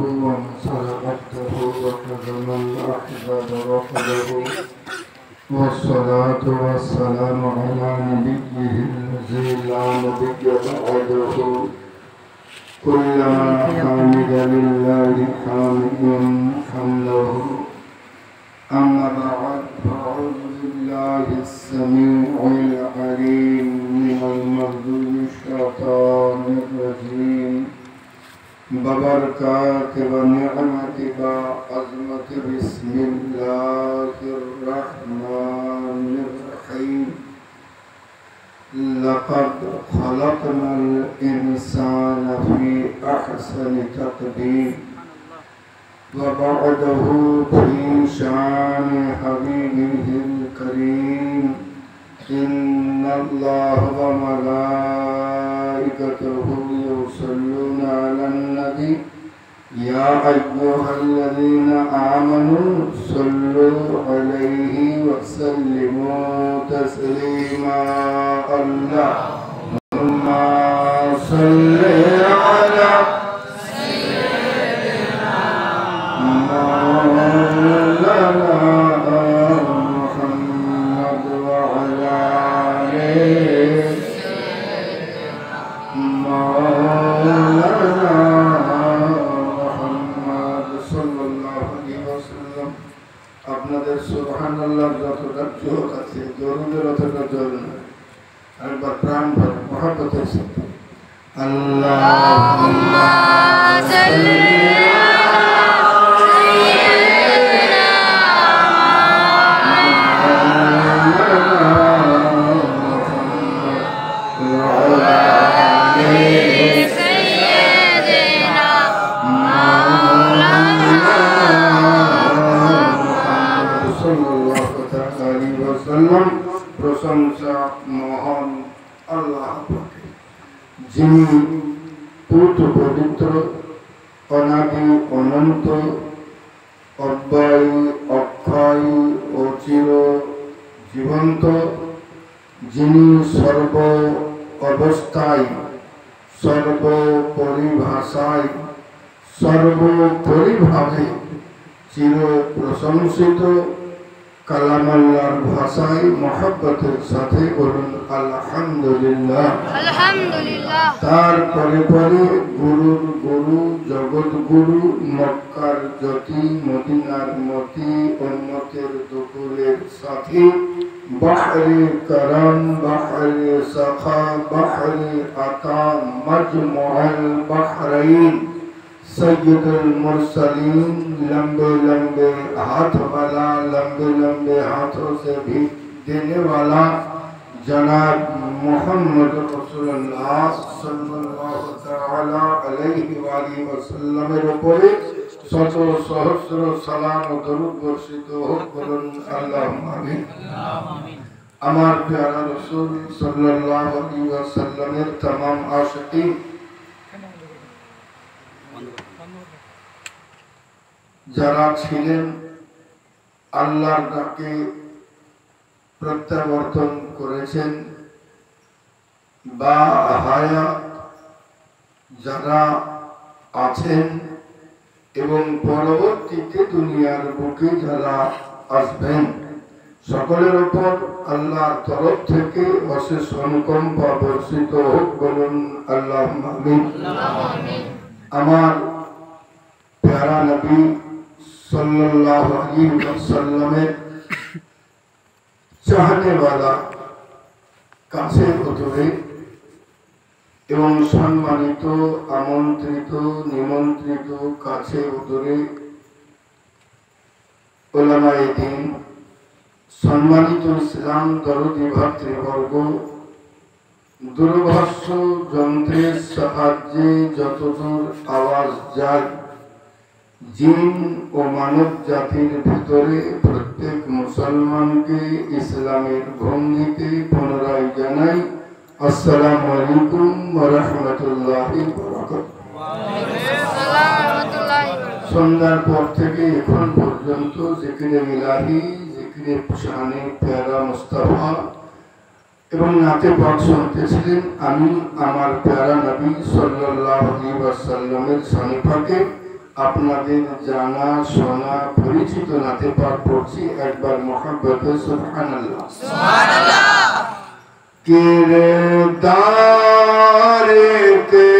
ونصر عبده وخذل الأحزاب وحده والصلاة والسلام على نبيه الذي لا نبي بعده كلما حمد لله حامد حمده أما بعد فأعوذ بالله السميع العليم من المردود الشيطان الرجيم ببركات ونعمة وعظمة بسم الله الرحمن الرحيم لقد خلقنا الإنسان في أحسن تقدير وبعده في شان حبيبه الكريم إن الله وملائكته يصلون على النبي يا أيها الذين آمنوا صلوا عليه وسلموا تسليما اللهم صل على আপনাদের সুবহানাল্লাহ যতটা জোর আছে জরুরের অতটা জোর নয় একবার প্রাণ ভরে মহব্বতের সাথে আল্লাহুম্মা সাল্লি প্রশংসা মহান আল্লাহ যিনি পূত পবিত্র অনাদি অনন্ত অব্যয় অক্ষয় ও চির জীবন্ত যিনি সর্ব অবস্থায় সর্বপরিভাষায় সর্বোপরিভাবে চির প্রশংসিত কালাম আল্লাহর ভাষায় মহব্বতের সাথে বলুন আলহামদুলিল্লাহ আলহামদুলিল্লাহ। তারপরে পরে গুরুর গুরু জগৎ গুরু মক্কার জ্যোতি মদিনার মতি উম্মতের দুপুরের সাথী বাহরে করম বাহরে সখা বাহরে আতা মজমুআল বাহরাইন सैयद मुरसलीन लंबे लंबे हाथ वाला लंबे लंबे हाथों से भी देने वाला जनाब मोहम्मद रसूलुल्लाह सल्लल्लाहु ताला अलैहि वसल्लम এর উপরে শত সহস্র সালাম ও দরুদ বর্ষিত হোক বলুন আল্লাহুম্মা আমিন। আমার প্রিয় রাসূল সাল্লাল্লাহু আলাইহি ওয়াসাল্লামের तमाम আশিকিন যারা ছিলেন আল্লাহর ডাকে প্রত্যাবর্তন করেছেন বা হায়াত যারা আছেন এবং পরবর্তীতে দুনিয়ার বুকে যারা আসবেন সকলের উপর আল্লাহর তরফ থেকে অশেষ অনুকম্পা বর্ষিত হোক বলুন আল্লাহুম্মা আমিন। আমার প্যারা নবী सल्लल्लाहु अलैहि वसल्लम चाहने वाला কাছে দূরে এবং সম্মানিত আমন্ত্রিত নিমন্ত্রিত কাছে দূরে উলামায়ে দ্বীন সম্মানিত ইসলাম দরদি ভাতৃবর্গ দূরভাষ যন্ত্রের সাহায্যে যতদূর আওয়াজ যায় জিন ও মানব জাতির ভিতরে প্রত্যেক মুসলমানকে ইসলামের ভঙ্গিতে পুনরায় জানাই আসসালামু আলাইকুম ওয়া রাহমাতুল্লাহি ওয়া বারাকাতুহু। সন্ধ্যার পর থেকে এখন পর্যন্ত জিকিরে ইলাহি জিকিরে শানে প্যারা মুস্তাফা এবং নাতে পাক শুনতেছিলেন। আমি আমার প্যারা নবী সাল্লাল্লাহু আলাইহি ওয়াসাল্লামের শানে পাকে আপনাদের জানা শোনা পরিচিত নাতে পাক পড়ছি একবার মুহাব্বতে সুবহানাল্লাহ সুবহানাল্লাহ किरदारे के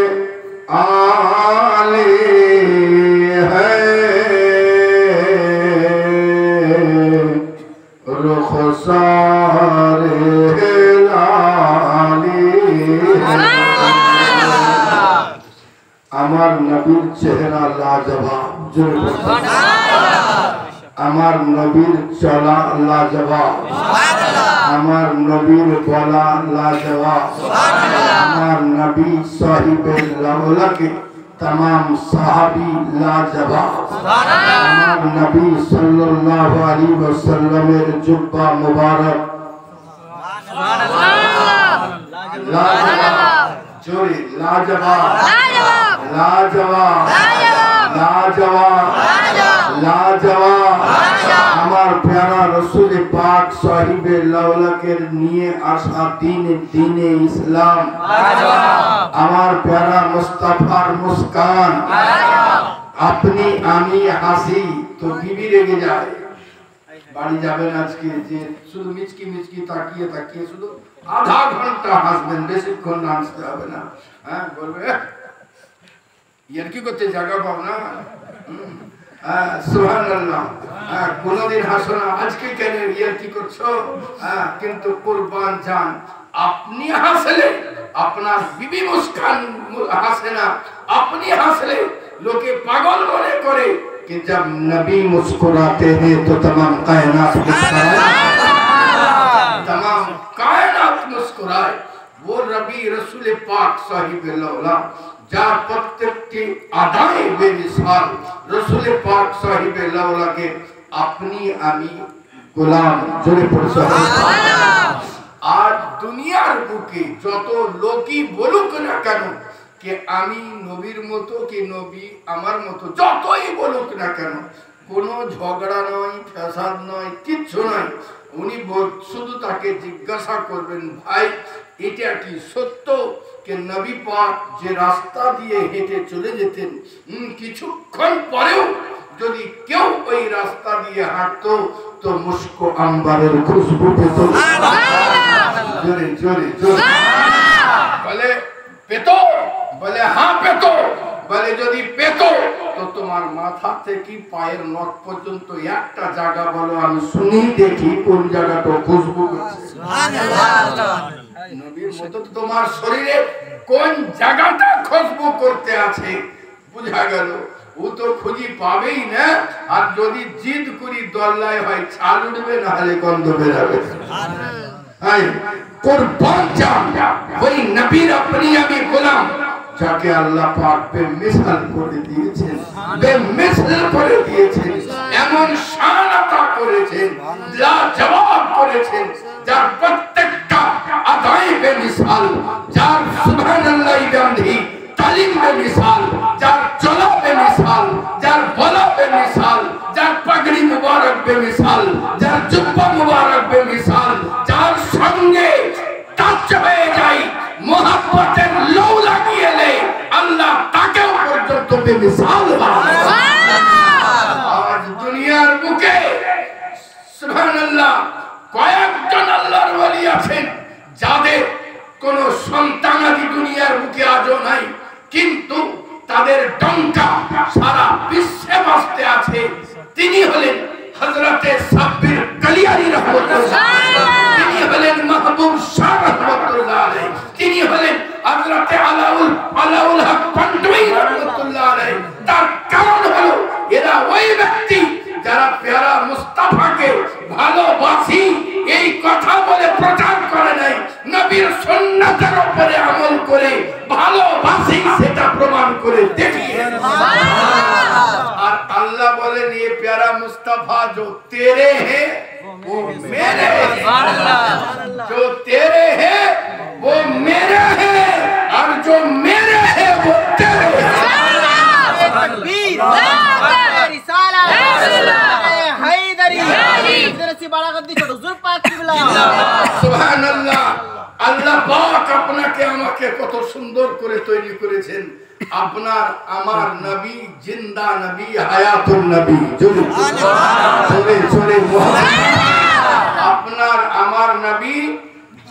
आले है रुखसारे लाली আমার নবীর চেহারা লাজবাব আমার নবীর চলা লাজবাব আমার নবীর বলা লাজবাব আমার নবী সাহিবে লাউলাকে तमाम সাহাবী লাজবাব আমার নবী সাল্লাল্লাহু আলাইহি ওয়াসাল্লামের জুব্বা মুবারক লাজবাব জোরে লাজবাব লাজবাব লাজবাব লাজবাব আমার প্যারা রসুল পাক সাহিবে লাউলাকের নিয়ে আসা দ্বীনে ইসলাম আমার প্যারা মুস্তাফার মুস্কান আপনি আমি হাসি তো বিবি রেগে যায় বাড়ি যাবেন আজকে যে শুধু মিচকি মিচকি তাকিয়ে তাকিয়ে শুধু আধা ঘন্টা হাসবেন বেশিক্ষণ হাসতে হবে না হ্যাঁ বলবে ইয়ার কি করতে জায়গা পাও না সুবহানাল্লাহ কোনদিন হাসো না আজকে কেন ইয়ার কি করছো কিন্তু কুরবান জান আপনি হাসলে আপনার বিবি মুস্কান হাসে না আপনি হাসলে লোকে পাগল মনে করে कि जब नबी मुस्कुराते हैं तो तमाम कायनात मुस्कुराए वो नबी रसूल पाक साहिब लौला যার প্রত্যেকটি আদায় বেমিসাল রসুল পাক সাহিব লাউলা কে আপনি আমি গোলাম জোরে পড়ে সুবহানাল্লাহ আজ দুনিয়ার বুকে যত লোকই বলুক না কেন कि আমি নবীর মতো কি নবী আমার মতো যতই বলুক না কেন কোনো ঝগড়া নয় ফ্যাসাদ নয় কিচ্ছু নয় উনি শুধু তাকে জিজ্ঞাসা করবেন ভাই এটা কি সত্য कि নবী পাক যে রাস্তা দিয়ে হেঁটে চলে যেতেন কিছুক্ষণ পরেও যদি কেউ ওই রাস্তা দিয়ে হাঁটতো তো মুস্কো আম্বারের খুশবু পেত জোরে জোরে জোরে বলে পেতো বলে হ্যাঁ পেতো বলে যদি পেতো তো তোমার মাথা থেকে পায়ের নখ পর্যন্ত একটা জায়গা বলো আমি শুনি দেখি কোন জায়গাটা খুশবু করছে সুবহানাল্লাহ নবীর মতো তোমার শরীরে কোন জায়গাটা খুশবু করতে আছে বুঝা গেল ও তো খুঁজি পাবেই না আর যদি জিদ করি দল্লায় হয় ছাল উঠবে না হলে গন্ধ বেরাবে সুবহানাল্লাহ কুরবান জান ওই নবীর আপনি আমি গোলাম যাকে আল্লাহ পাক বেমিসাল করে দিয়েছেন বেমিসাল করে দিয়েছেন এমন শান আতা করেছেন লাজবাব করেছেন যার প্রত্যেকটা আদায় বেমিসাল যার সুবহানাল্লাহ বিহামদিহি তালিম বেমিসাল যার চলা বেমিসাল যার বলা বেমিসাল যার পাগড়ি মুবারক বেমিসাল যার জুব্বা মুবারক বেমিসাল যার সঙ্গে টাচ হয়ে যায় মোহাব্বতের লৌ লাগিয়ে লে আল্লাহ তাকেও পর্যন্ত বেমিসাল আজ দুনিয়ার বুকে সুবহানাল্লাহ কয়েকজন আল্লাহর ওলি আছেন যাদের কোন সন্তানাদি দুনিয়ার বুকে আজও নাই কিন্তু তাদের ডঙ্কা সারা বিশ্বে বাজতে আছে তিনি হলেন হযরতে সাব্বির কালিয়ানী রাহমাতুল্লাহ তিনি হলেন মাহবুব শাহ রাহমাতুল্লাহ আলাইহি তিনি হলেন হযরতে আলাউল হক পান্ডুই রাহমাতুল্লাহ আলাইহি তার কারণ হলো এরা ওই ব্যক্তি যারা প্যারা মুস্তাফাকে ভালোবাসি এই কথা বলে প্রচার করে নাই নবীর সুন্নাতের উপরে আমল করে ভালোবাসি সেটা প্রমাণ করে দেখিয়ে আর আল্লাহ বলেন ये प्यारा मुस्तफा जो तेरे हैं वो मेरे हैं जो तेरे हैं वो मेरे हैं और जो मेरे हैं वो तेरे हैं সুবহানাল্লাহ আল্লাহ পাক আপনাকে আমাকে কত সুন্দর করে তৈরি করেছেন। আপনার আমার নবী জিন্দা নবী, হায়াতুন নবী। জোরে জোরে আপনার আমার নবী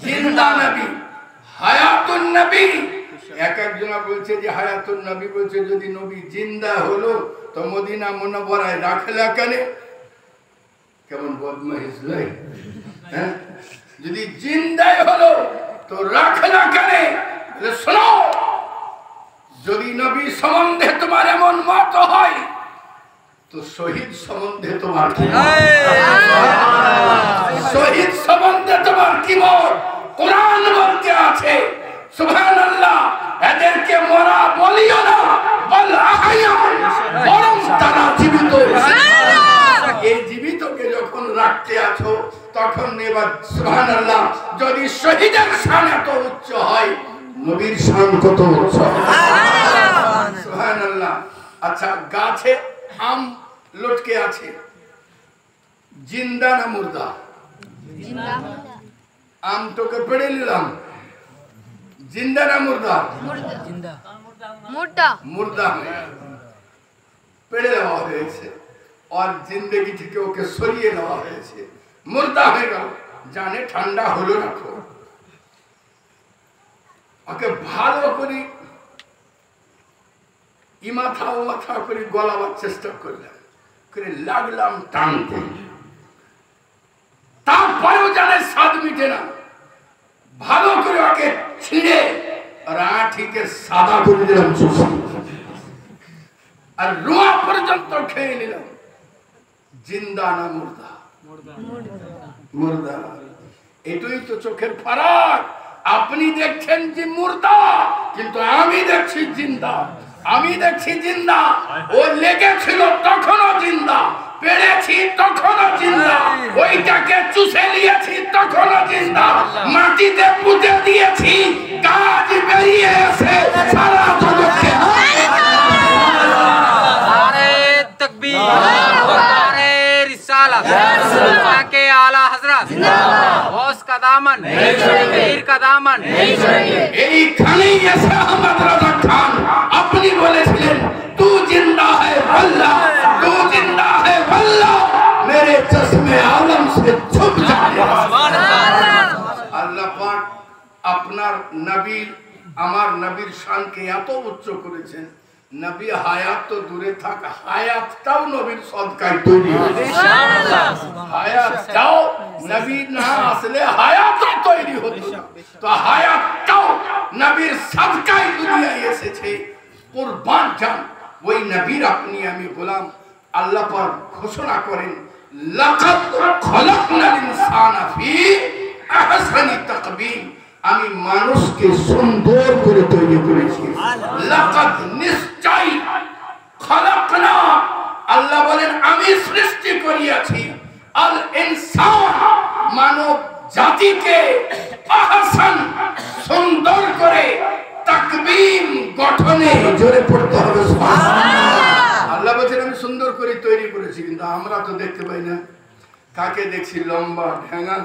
জিন্দা নবী, হায়াতুন নবী। এক একজনা বলছে যে হায়াতুন নবী বলছে, যদি নবী জিন্দা হলো তো মদিনা মুনওয়ারায় রাখলা কেন? কেমন বদমাইশ নয়? হ্যাঁ, যদি জিন্দাই হলো তো রাখলা কেন? শোনো, যদি নবী সম্বন্ধে তোমার এমন মত হয় তো শহীদ সম্বন্ধে তোমার কি মত? শহীদ সম্বন্ধে তোমার কি মত? কোরআন বলতে আছে সুবহানাল্লাহ, এদেরকে মরা বলিও না, বল আহয়া, বরং তারা জীবিত। এই জীবিতকে যখন রাখতে আছো তখন এবার সুবহানাল্লাহ, যদি শহীদের শান এত উচ্চ হয়, নবীর শান কত উচ্চ? সুবহানাল্লাহ। আচ্ছা, গাছে আম লটকে আছে, জিন্দা না মুর্দা? আমটাকে পেড়ে নিলাম, জিন্দা না মুর্দা? মুর্দা পেড়ে দেওয়া হয়েছে, আর জিন্দগি থেকে ওকে সরিয়ে দেওয়া হয়েছে, মুর্দা হয়ে গেল। জানে ঠান্ডা হলো রাখো, ওকে ভালো করে মাথা ও মাথা করে গলাবার চেষ্টা করলাম, করে লাগলাম টানতে, তারপরেও জানে স্বাদ মিটে না। ভালো করে ওকে ছিঁড়ে আর আঠিকে সাদা করে দিলাম, আর রোয়া পর্যন্ত খেয়ে নিলাম। জিন্দা না মুর্দা? মুর্দা। এটাই তো চোখের ফারাক। আপনি দেখছেন যে মুর্দা, কিন্তু আমি দেখছি জিন্দা। আমি দেখছি জিন্দা। ও লেগেছিল তখনও জিন্দা, পেরেছি তখনও জিন্দা, ওইটাকে চুষে নিয়েছি তখনও জিন্দা, মাটিতে পুঁতে দিয়েছি, গাছ বেরিয়ে এসে সারা জগৎকে। নারে তাকবীর, নারে रिसालत, के आला हजरत गौस का दामन, पीर का दामन। এইখানেই এসে আহমদ রাজা খান আপনি বলেছিলেন, तू जिंदा है वल्लाह, तू जिंदा है वल्लाह, मेरे चश्मे आलम से छुप जाए। আল্লাহ পাক আপনার নবীর, আমার নবীর শানকে এত উচ্চ করেছেন। নবী হায়াত তো দূরে থাক, হায়াতটাও নবীর সদকায় তৈরি হয়েছে। হায়াতটাও নবী না আসলে হায়াতও তৈরি হতো না, তো হায়াতটাও নবীর সদকায় দুনিয়ায় এসেছে। কুরবান জান ওই নবীর আপনি আমি গোলাম। আল্লাহ পাক ঘোষণা করেন, লাকাদ খলাকনাল ইনসানা ফি আহসানি তাকবীর, আমি মানুষকে সুন্দর করে তৈরি করেছি। লাকাদ নিশ্চয়, খলাকনা, আল্লাহ বলেন আমি সৃষ্টি করিয়াছি, আল ইনসান, মানব জাতিকে, আহসান, সুন্দর করে, তাকবীম, গঠনে। জোরে পড়তে হবে সুবহানাল্লাহ। আল্লাহ বলেন আমি সুন্দর করে তৈরি করেছি, কিন্তু আমরা তো দেখতে পাই না। কাকে দেখছি লম্বা ঢেঙ্গা,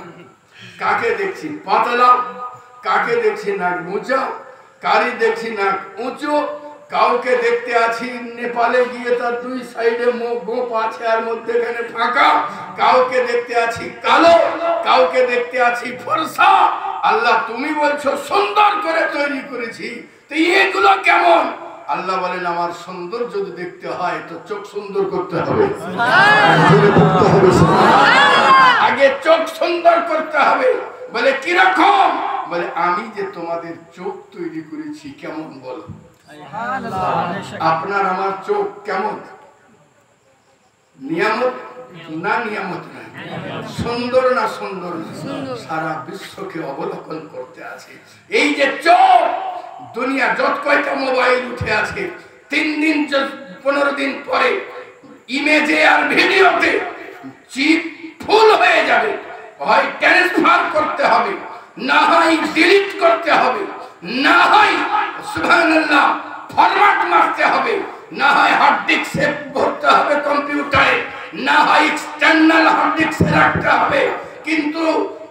কাকে দেখছি পাতলা, কাকে দেখছি নাক উঁচা, কারি দেখছি নাক উঁচু, কাউকে দেখতে আছি নেপালে গিয়ে তার দুই সাইডে গোপ আছে আর মধ্যেখানে ফাঁকা, কাউকে দেখতে আছি কালো, কাউকে দেখতে আছি ফর্সা। আল্লাহ তুমি বলছো সুন্দর করে তৈরি করেছি, তো এগুলো কেমন? আল্লাহ বলেন আমার সুন্দর যদি দেখতে হয় তো চোখ সুন্দর করতে হবে, আগে চোখ সুন্দর করতে হবে। বলে কিরকম? বলে আমি যে তোমাদের চোখ তৈরি করেছি কেমন বলো? আপনার আমার চোখ কেমন? নিয়ামত না নিয়ামত না? সুন্দর না সুন্দর? সারা বিশ্বকে অবলোকন করতে আছে। এই যে চোখ, দুনিয়া যত কয়টা মোবাইল উঠে আছে, 3 দিন 15 দিন পরে ইমেজে আর ভিডিওতে চিপ ফুল হয়ে যাবে। হয় ট্রান্সফার করতে হবে, না হয় ডিলিট করতে হবে, না হয় সুবহানাল্লাহ ফরম্যাট মারতে হবে, না হয় হার্ড ডিস্কে ভরতে হবে কম্পিউটারে, না হয় এক্সটার্নাল হার্ড ডিস্কে রাখতে হবে। কিন্তু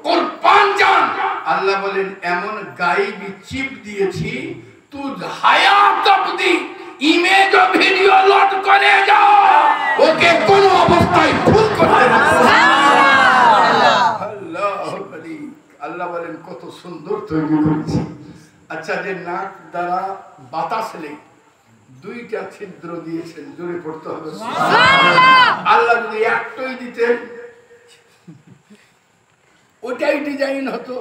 কুরবান জান আল্লাহ বলেন এমন लाइव चिप दिएছি तू হায়াত অবধি ইমেজ ও ভিডিও লোড করে যাও ওকে কোন অবস্থায় ভুল করতে না আল্লাহ বলি আল্লাহ বলেন কত সুন্দর তৈরি করেছি আচ্ছা যে নাক দ্বারা বাতাস নেই দুইটা ছিদ্র দিয়েছেন জোরে পড়তে হবে সুবহানাল্লাহ আল্লাহ যদি একটাই দিতেন ওটাই ডিজাইন হতো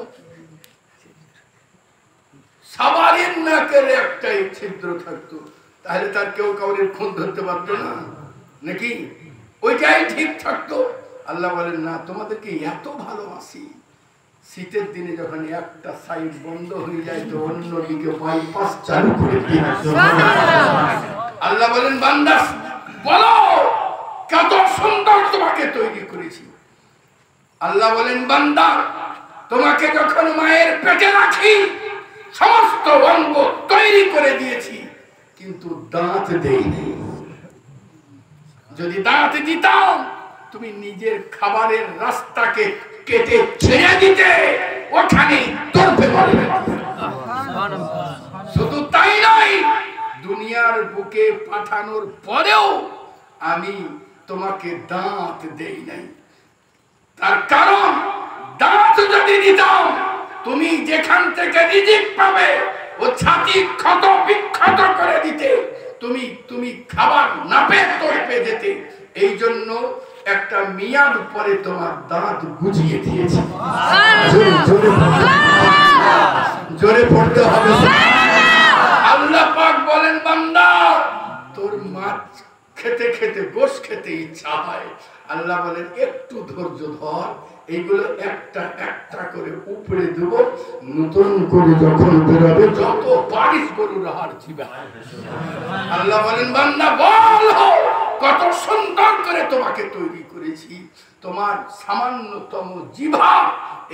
সবারই নাকের একটাই ছিদ্র থাকতো তাহলে তার কেউ কাউরের খুন ধরতে পারতো না নাকি ওইটাই ঠিক থাকতো আল্লাহ বলেন না তোমাদেরকে এত ভালোবাসি শীতের দিনে যখন একটা সাইড বন্ধ হয়ে যায় তো অন্যদিকে বাইপাস চালু করে দিই আল্লাহ বলেন বান্দা বলো কত সুন্দর তোমাকে তৈরি করেছি আল্লাহ বলেন বান্দা তোমাকে যখন মায়ের পেটে রাখি সমস্ত অঙ্গ তৈরি করে দিয়েছি কিন্তু দাঁত দেইনি যদি দাঁত দিতাম তুমি নিজের খাবারের রাস্তাকে কেটে ছেড়ে দিতে ওখানে তরফে মারবে শুধু তাই নয় দুনিয়ার বুকে পাঠানোর পরেও আমি তোমাকে দাঁত দেই নাই তার কারণ দাঁত যদি দিতাম তুমি যেখান থেকে রিজিক পাবে ও ছাতি ক্ষত বিক্ষত করে দিতে তুমি খাবার না পেয়ে তরফে যেতে এই জন্য একটা মিয়াদ পরে তোমার দাঁত গুজিয়ে দিয়েছি জোরে পড়তে হবে আল্লাহ পাক বলেন বান্দা তোর মাছ খেতে খেতে গোশ খেতে ইচ্ছা হয় আল্লাহ বলেন একটু ধৈর্য ধর এইগুলো একটা একটা করে উপরে দেব নতুন করে যখন বেরোবে যত পারিস গরুর হাড় চিবায় আল্লাহ বলেন বান্দা বল কত সুন্দর করে তোমাকে তৈরি করেছি তোমার সামান্যতম জিভা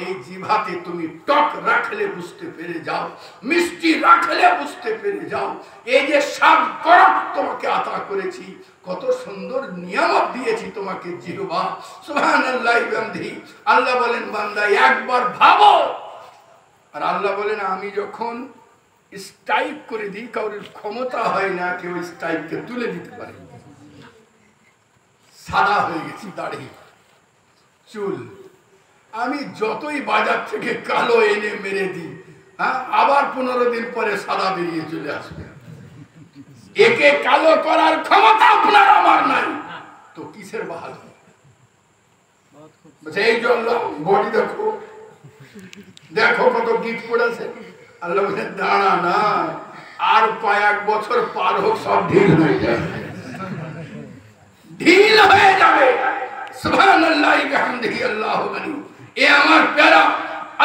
এই জিভাতে তুমি টক রাখলে বুঝতে পেরে যাও মিষ্টি রাখলে বুঝতে পেরে যাও এই যে স্বাদ করক তোমাকে আতা করেছি কত সুন্দর নিয়ামত দিয়েছি তোমাকে জিহ্বা সুবহানাল্লাহি ওয়া বিহামদিহি আল্লাহ বলেন বান্দা একবার ভাবো আর আল্লাহ বলেন আমি যখন স্ট্রাইক করে দিই কারোর ক্ষমতা হয় না কেউ স্ট্রাইককে তুলে দিতে পারে সাদা হয়ে গেছি দাড়ি চুল আমি যতই বাজার থেকে কালো এনে মেরে দিই আবার 15 দিন পরে সাদা বেরিয়ে চলে আসবে একে কালো করার ক্ষমতা আপনার আমার নাই তো কিসের বাহাদুরি এই জন্য বডি দেখো দেখো কত গিট পড়েছে আল্লাহ বলেন দাঁড়া না আর কয়েক বছর পার হোক সব ঢিল হয়ে যাবে ঢিল হয়ে যাবে সুবহানাল্লাহি ওয়া বিহামদিহি আল্লাহু গনি এ আমার প্যারা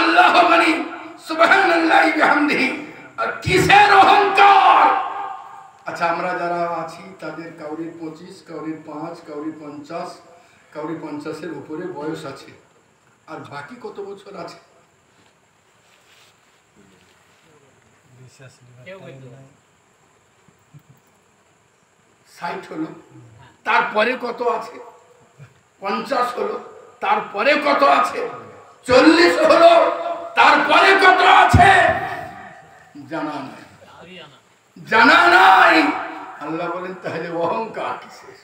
আল্লাহু গনি সুবহানাল্লাহি ওয়া বিহামদিহি আর কিসের অহংকার আচ্ছা আমরা যারা আছি তাদের কাউরির 25 কাউরির 5 কাউরির 50 কাউরির 50 এর উপরে বয়স আছে আর বাকি কত বছর আছে ষাট হলো তারপরে কত আছে 50 হলো তারপরে কত আছে 40 হলো তারপরে কত আছে জানা নাই জানা নাই আল্লাহ বলেন তাহলে অহংকার কিসের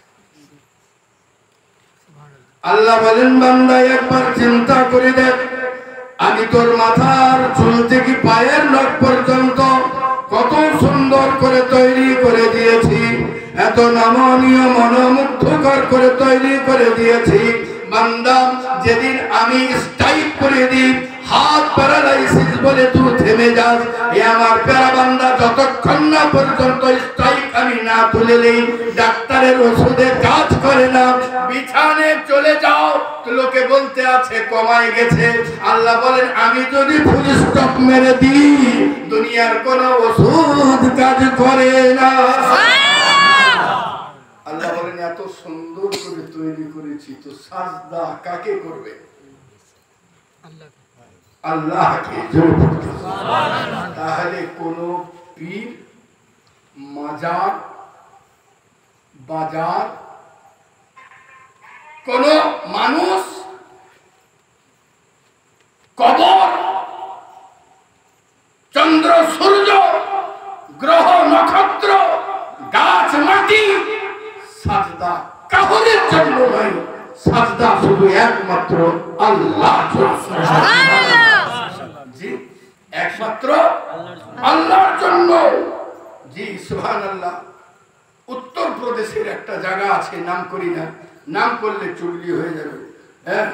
আল্লাহ বলেন বান্দা একবার চিন্তা করে দেখ আমি তোর মাথার চুল থেকে পায়ের নখ পর্যন্ত কত সুন্দর করে তৈরি করে দিয়েছি এত নমনীয় মনোমুগ্ধকর করে তৈরি করে দিয়েছি বান্দা যেদিন আমি স্ট্রাইক করে দিই হাত প্যারালাইসিস বলে তুই থেমে যাস এ আমার প্যারা বান্দা যতক্ষণ না পর্যন্ত স্ট্রাইক আমি না তুলে নেই ডাক্তারের ওষুধে কাজ করে না বিছানে চলে যাও তো লোকে বলতে আছে কমায় গেছে আল্লাহ বলেন আমি যদি ফুল স্টপ মেরে দিই দুনিয়ার কোনো ওষুধ কাজ করে না আল্লাহ বলেন এত সুন্দর করে তৈরি করেছি তো সাজদা কাকে করবে আল্লাহকে তাহলে কোন পীর মাজার বাজার কোন মানুষ কবর সাজদা কাহরের জন্য নয়, সাজদা শুধু একমাত্র আল্লাহর জন্য। জি, একমাত্র আল্লাহর জন্য। জি সুবহানাল্লাহ। উত্তর প্রদেশের একটা জায়গা আছে, নাম করি না, নাম করলে চুগলি হয়ে যাবে। হ্যাঁ,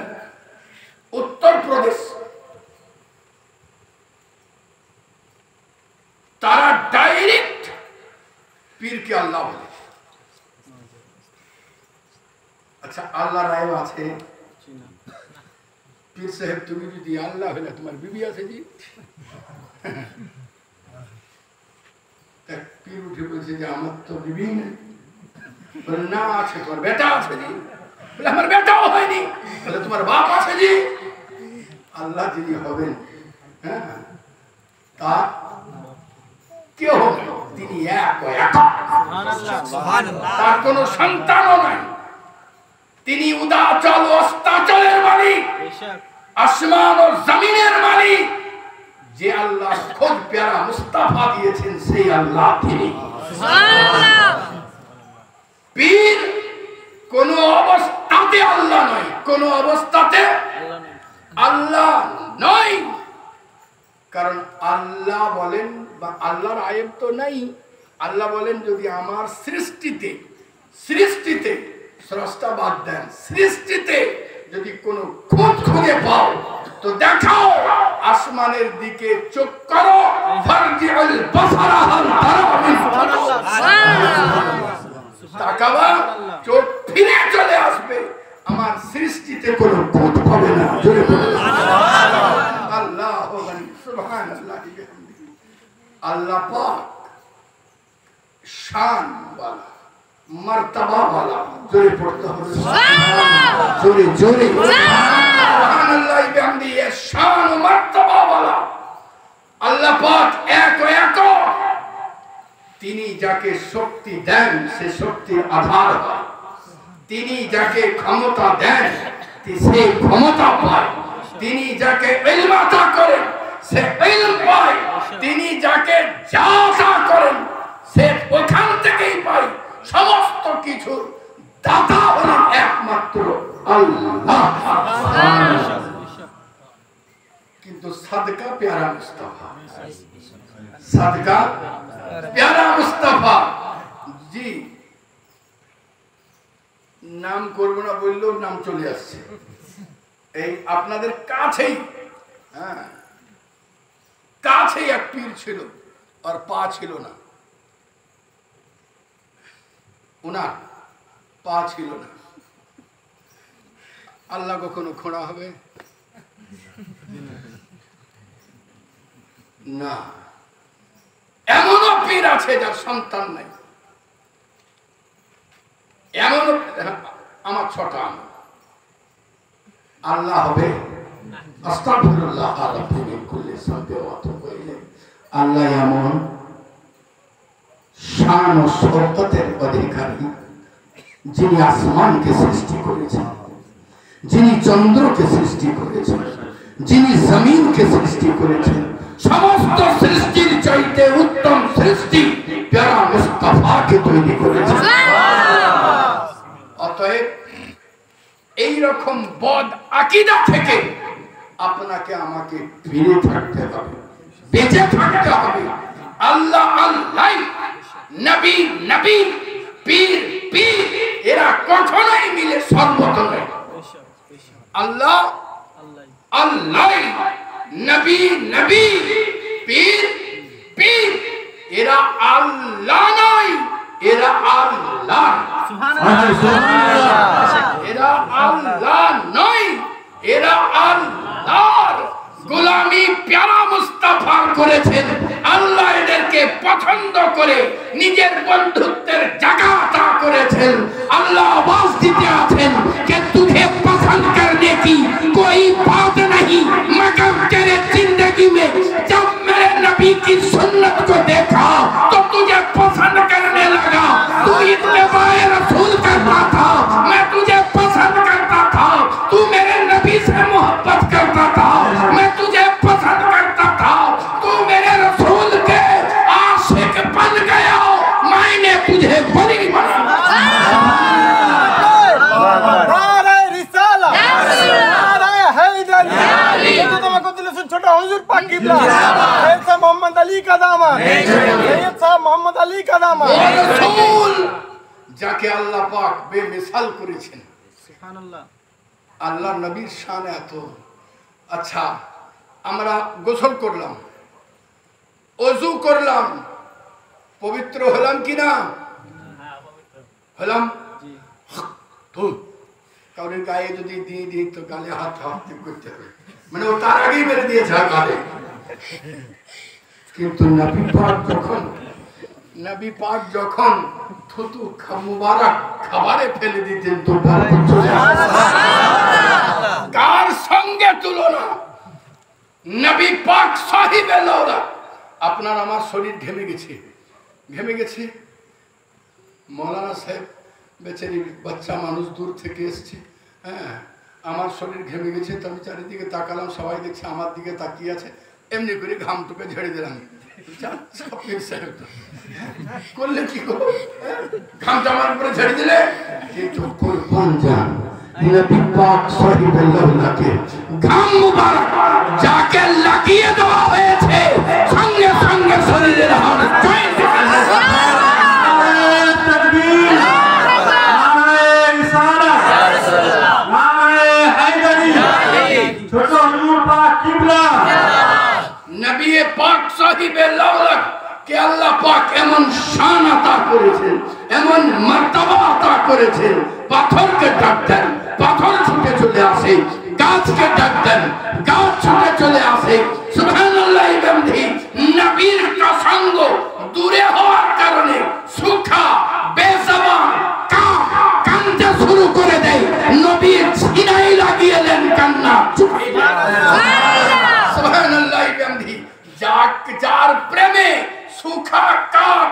উত্তর প্রদেশ, তারা ডাইরেক্ট পীরকে আল্লাহ বলে। আচ্ছা, আল্লাহ রায় আছে? পীর সাহেব তুমি যদি আল্লাহ হলে তোমার বিবি আছে জি? পীর উঠে বলছে যে আমার তো বিবি নেই। বলে না আছে, তোমার বেটা আছে জি? বলে আমার বেটাও হয়নি। বলে তোমার বাপ আছে জি? আল্লাহ যিনি হবেন, হ্যাঁ, তা কেউ হবে, তিনি এক, তার কোন সন্তানও নাই। তিনি উদাচল অস্তাচলের মালিক, আসমান ও জমিনের মালিক। যে আল্লাহ খোদ প্যারা মুস্তাফা দিয়েছেন সেই আল্লাহ তিনি। পীর কোন অবস্থাতে আল্লাহ নয়, কোন অবস্থাতে আল্লাহ নয়। কারণ আল্লাহ বলেন, বা আল্লাহর আয়াত তো নাই, আল্লাহ বলেন যদি আমার সৃষ্টিতে স্রষ্টা বাদ দেন, সৃষ্টিতে যদি কোনো খুঁত খুঁজে পাও তো দেখাও, আসমানের দিকে চোখ করো, ফারজিউল বাসারা হাল তারা মিন ফাতহ, তাকাবা, চোখ ফিরে চলে আসবে, আমার সৃষ্টিতে কোনো খুঁত পাবে না। জোরে বলুন আল্লাহু আকবার, সুবহানাল্লাহি বিহামদিহি। আল্লাহ পাক শান वाला, मर्तबा वाला, जोरे पढ़ते हो जोरे जोरे सुभानाल्लाह बिहमदी, ये शान और मर्तबा वाला আল্লাহ পাক এক ও তিনি যাকে শক্তি দেন সে শক্তির আধার হয়, তিনি যাকে ক্ষমতা দেন সে ক্ষমতা পায়, তিনি যাকে ইলম আতা করেন সে ইলম পায়, তিনি যাকে যা আতা করেন সে ওখান থেকেই পায়। সমস্ত কিছুর দাতা হলেন একমাত্র আল্লাহ। কিন্তু সাদকা প্যারা মুস্তাফা, সাদকা প্যারা মুস্তাফা। জি, নাম করব না বললেও নাম চলে আসছে। এই আপনাদের কাছেই, হ্যাঁ, কাছেই এক পীর ছিল, আর পা ছিল না, ওনার পা ছিল না। আল্লাহ কখনো খোঁড়া হবে না। এমনও পীর আছে যার সন্তান নাই, এমন আমার ছটা আল্লাহ হবে। আস্তাগফিরুল্লাহ রাব্বি মিন কুল্লি যামবি ওয়া আতুবু ইলাইহি। আল্লাহ এমন শান ও শওকতের অধিকারী, যিনি আসমানকে সৃষ্টি করেছেন, যিনি চন্দ্রকে সৃষ্টি করেছেন, যিনি জমিনকে সৃষ্টি করেছেন, সমস্ত সৃষ্টির চাইতে উত্তম সৃষ্টি প্যারা মুস্তাফাকে তৈরি করেছেন। অতএব এই রকম বদ আকীদা থেকে আপনাকে আমাকে ফিরে থাকতে হবে, বেঁচে থাকতে হবে। আল্লাহ আল্লাহ, নবী নবী, পীর পীর, এরা কখনোই মিলে সর্বত নয়। আল্লাহ আল্লাহ, নবী নবী, পীর পীর, এরা আল্লাহ নয়, এরা আল্লাহ। এরা আল্লাহ নয়, এরা আল্লাহর গোলামি প্যারা মুস্তাফা করেছেন। আল্লাহ এদেরকে পছন্দ করে নিজের বন্ধুত্বের জায়গা তা করেছেন। আল্লাহ আওয়াজ দিতে আছেন कि तुझे पसंद करने की कोई बात नहीं, मगर तेरे जिंदगी में जब मेरे नबी की सुन्नत को देखा तो तुझे पसंद करने लगा। तू इत्तिबाए रसूल करता था, मैं तुझे पसंद करता था। तू मेरे नबी से मोहब्बत करता था, मैं तुझे पसंद करता था। तू मेरे रसूल के आशिक बन गया, मैंने तुझे वली बना। दामन सैयद साहब मोहम्मद अली का दामन ও রাসূল যাকে আল্লাহ পাক বেমিসাল করেছেন সুবহানাল্লাহ আল্লাহ নবীর শান এত আচ্ছা আমরা গোসল করলাম ওযু করলাম পবিত্র হলাম কি না হলাম তো কারণ গায়ে যদি দিয়ে দিই তো গালে হাত হাতে করতে হবে মানে ও তার আগেই মেরে দিয়েছে গালে কিন্তু নবী পাক যখন থুতু মুবারক খাবারে ফেলে দিতেন তো বরকত চলে আসে কার সঙ্গে তুলনা নবী পাক সাহিবে লওলা আপনার আমার শরীর ঘেমে গেছে মৌলানা সাহেব বেচারি বাচ্চা মানুষ দূর থেকে এসেছে হ্যাঁ আমার শরীর ঘেমে গেছে তো আমি চারিদিকে তাকালাম সবাই দেখছে আমার দিকে তাকিয়ে আছে এমনি করে ঘামটুকে ঝেড়ে দিলাম করলে কি করো ঘামটা আমার উপরে ঝেড়ে দিলে কিন্তু কোন জান নবী পাক সাল্লাল্লাহু ঘাম মুবারক যাকে লাগিয়ে দেওয়া হয়েছে সঙ্গে সঙ্গে শরীরের হাড় জয়েন্ট তাকবীর নারে রিসালাত নারে হায়দারি ছোট হুজুর পাক কিবলা নবী পাক সাহিবে লাওলাক কে আল্লাহ পাক এমন শান আতা করেছেন এমন মর্তবা আতা করেছেন পাথরকে ডাক দেন পাথর ছুটে চলে আসে গাছকে ডাক দেন গাছ ছুটে চলে আসে সুবহানাল্লাহ বিহামদিহি নবীর প্রসঙ্গ দূরে হওয়ার কারণে সুখা বেজবান কাঁদতে শুরু করে দেয় নবী সিনাই লাগিয়েলেন কান্না সুবহানাল্লাহ বিহামদিহি যার প্রেমে সুখা কাপ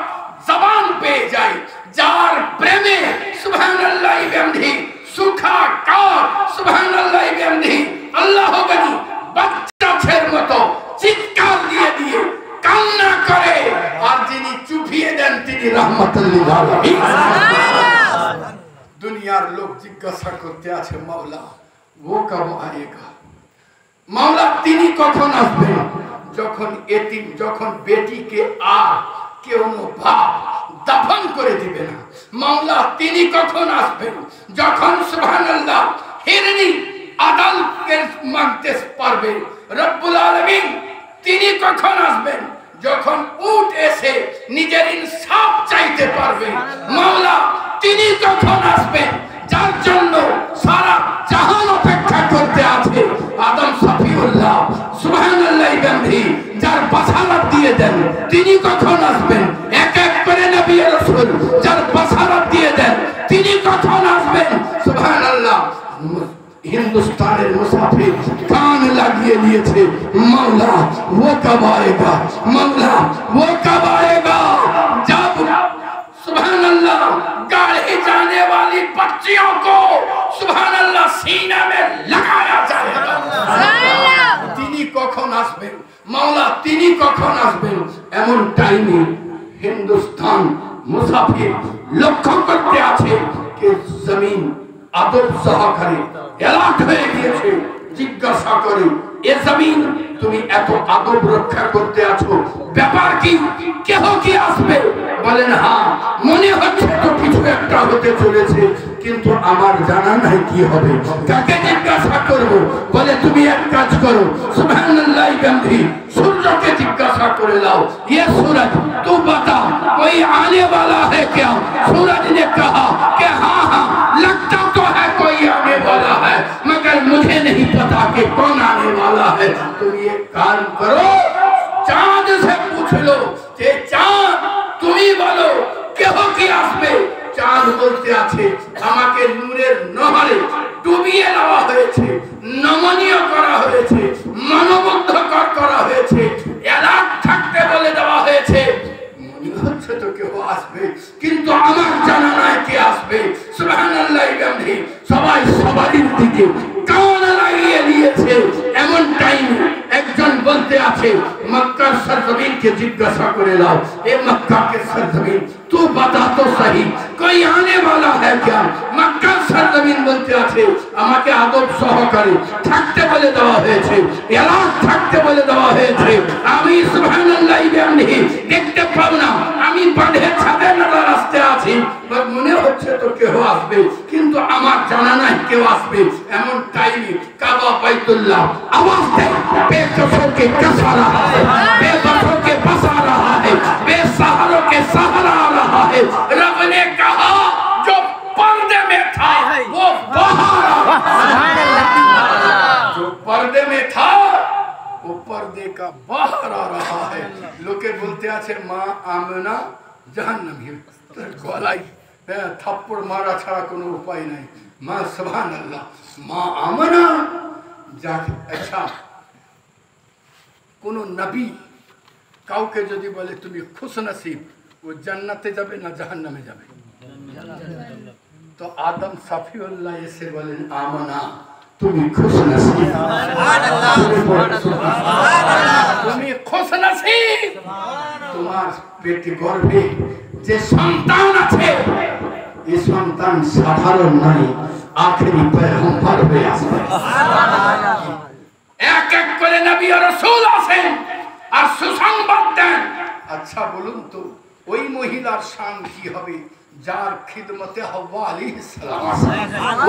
জবান পেয়ে যায় যার প্রেমে সুবহানাল্লাহ বিহামদিহি সুখা কাপ সুবহানাল্লাহ বিহামদিহি আল্লাহ গনি বাচ্চা ছেলের মতো চিৎকার দিয়ে দিয়ে কান্না করে আর যিনি চুপিয়ে দেন তিনি রাহমাতুল লিল আলামিন দুনিয়ার লোক জিজ্ঞাসা করতে আছে মাওলা ও কব আয়েগা মাওলা তিনি কখন আসবেন যখন এতিম যখন বেটিকে কেউ বাপ দাফন করে দিবে না মাওলা তিনি কখন আসবেন যখন সুবহানাল্লাহ হিরনি আদালতকে মানতে পারবে রব্বুল আলামিন তিনি কখন আসবেন যখন উট এসে নিজের ইনসাফ চাইতে পারবে মাওলা তিনি কখন আসবেন যার জন্য সারা জাহান অপেক্ষা করতে আছে আদম সফিউল্লাহ সুবহানাল্লাহ বিহামদিহি যার বাসারাত দিয়ে দেন তিনি কখন আসবেন এক এক করে নবী রাসূল যার বাসারাত দিয়ে দেন তিনি কখন আসবেন সুবহানাল্লাহ হিন্দুস্তানের মুসাফির কান লাগিয়ে নিয়েছে মাওলা वो कब आएगा मामला वो कब आएगा जब सुभान अल्लाह गाड़ी जाने वाली बच्चियों को सुभान अल्लाह सीना में लगाया जाएगा তিনি কখন আসবেন মাওলা তিনি কখন আসবেন এমন টাইমে হিন্দুস্তান মুসাফির লক্ষ্য করতে আছে যে জমিন আদব সহকারে এলাট হয়ে গিয়েছে জিজ্ঞাসা করে এ জমিন তুমি এত আদব রক্ষা করতে আছো ব্যাপার কি কেহ কি আসবে বলেন হ্যাঁ মনে হচ্ছে তো কিছু একটা হতে চলেছে কিন্তু আমার জানা নাই কি হবে কাকে জিজ্ঞাসা করব বলে তুমি এক কাজ করো সুবহানাল্লাহ বিহামদিহি सूरज जिज्ञासा करे लाओ ये सूरज तू बता कोई आने वाला है क्या सूरज ने कहा कि हाँ हाँ लगता तो है कोई आने वाला है मगर मुझे नहीं पता कि कौन आने वाला है तुम ये काम करो चांद से पूछ लो कि चांद तुम ही बोलो কেহ কি আসবে চাঁদ বলতে আছে আমাকে নূরের নহরে ডুবিয়ে দেওয়া হয়েছে নমনীয় করা হয়েছে মনোমুগ্ধকর করা হয়েছে এলাক থাকতে বলে দেওয়া হয়েছে মনে হচ্ছে তো কেউ আসবে কিন্তু আমার জানা নাই কে আসবে সুবহানাল্লাহ বিহামদিহি সবাই সবারই দিকে কান লাগিয়ে নিয়েছে এমন টাইম একজন বলতে আছে মক্কার सरजमीन के जिज्ञासा करे लाओ ए मक्का के सरजमीन तू बता तो सही कोई आने वाला है क्या मक्का सरजमीन बोलते आछे আমাকে আদব সহকারে থাকতে বলে দেওয়া হয়েছে, এলাক থাকতে বলে দেওয়া হয়েছে। আমি সুবহানাল্লাহ বিহামদিহি দেখতে পাব না, আমি বাঁধের ছাদের নালা রাস্তায় আছি, মনে হচ্ছে তো কেউ আসবে, কিন্তু আমার জানা নাই কেউ আসবে। এমন টাইমে কাবা বাইতুল্লাহ आवाज दे, बेकसों के कसा रहा है, बेबसों के बसा रहा है, बेसहारों के सहारा आ रहा है। रब ने कहा जो पर्दे में था वो बाहर आ, जो पर्दे में था वो पर्दे का बाहर आ रहा है। लोके बोलते आछे माँ आमना जहन्नमी, गलाई थप्पड़ मारा छाड़ा कोनो उपाय नहीं। माँ सुबहानाल्लाह, माँ आमना जाके। अच्छा, कोनो नबी কাউকে যদি বলে তুমি খুশনসিব, ও জান্নাতে যাবে না জাহান্নামে যাবে? তো আদম সাফিউল্লাহ এসে বলেন আমানা, তুমি খুশনসিব, তুমি খুশনসিব। তোমার পেটে গর্ভে যে সন্তান আছে, এই সন্তান সাধারণ নয়, আখেরি পয়গম্বর হয়ে আসবে। এক এক করে নবী আর রাসূল আছেন আর সুসংবাদ দেন। আচ্ছা বলুন তো, ওই মহিলার শান কি হবে যার খিদমতে হাওয়া আলাইহিস সালাম আছে?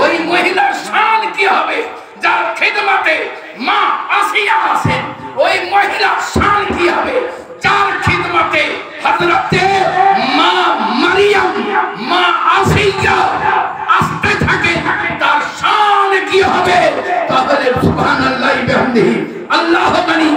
ওই মহিলার শান কি হবে যার খিদমতে মা আসিয়া আছেন? ওই মহিলার শান কি হবে যার খিদমতে হযরতে মা মারিয়াম, মা আসিয়া আসতে থাকে? তার শান কি হবে? তাহলে সুবহানাল্লাহ বিহামদিহি আল্লাহ মানি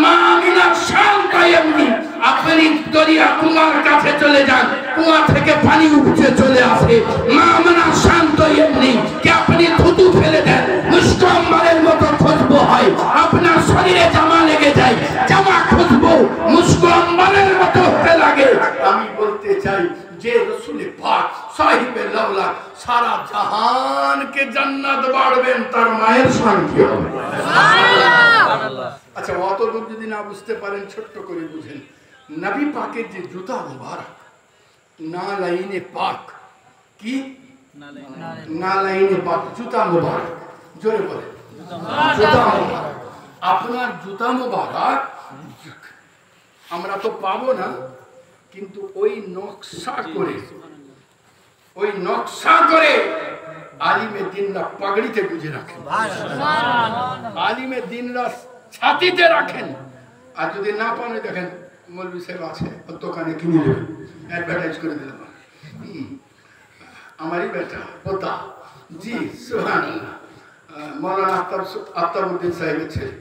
মামিনার শান কায়েমনি। আপনি দরিয়া কুমার কাছে চলে যান, কুয়া থেকে পানি উপচে চলে আসে। মামিনার শান তো এমনি কি আপনি থুতু ফেলে দেন, মুস্কম্বরের মতো খুশবু হয়, আপনার শরীরে জামা লেগে যায়, জামা খুশবু মুস্কম্বরের মতো হতে লাগে। আমি বলতে চাই যে রাসূল পাক সাহিবে লাউলা সারা জাহানকে জান্নাত বাড়বেন, তার মায়ের শান কি হবে? সুবহানাল্লাহ। আচ্ছা, অত দূর যদি না বুঝতে পারেন ছোট্ট করে বুঝেন। নবী পাকের যে জুতা মুবারক, নালাইনে পাক, কি নালাইনে পাক, জুতা মুবারক, জোরে বলে জুতা মুবারক। আপনার জুতা মুবারক আমরা তো পাবো না, কিন্তু ওই নকশা করে আলিমে দিনরা পাগড়িতে গুজে রাখেন, আলিমে দিনরা ছাতিতে রাখেন। আর যদি না পান, দেখেন মৌলভী সাহেব আছে, দোকানে কিনে নেবেন, অ্যাডভার্টাইজ করে দিলাম। আমারই বেটা পোতা, জি সুবহানাল্লাহ, মৌলানা আফতাবউদ্দিন সাহেবের ছেলে।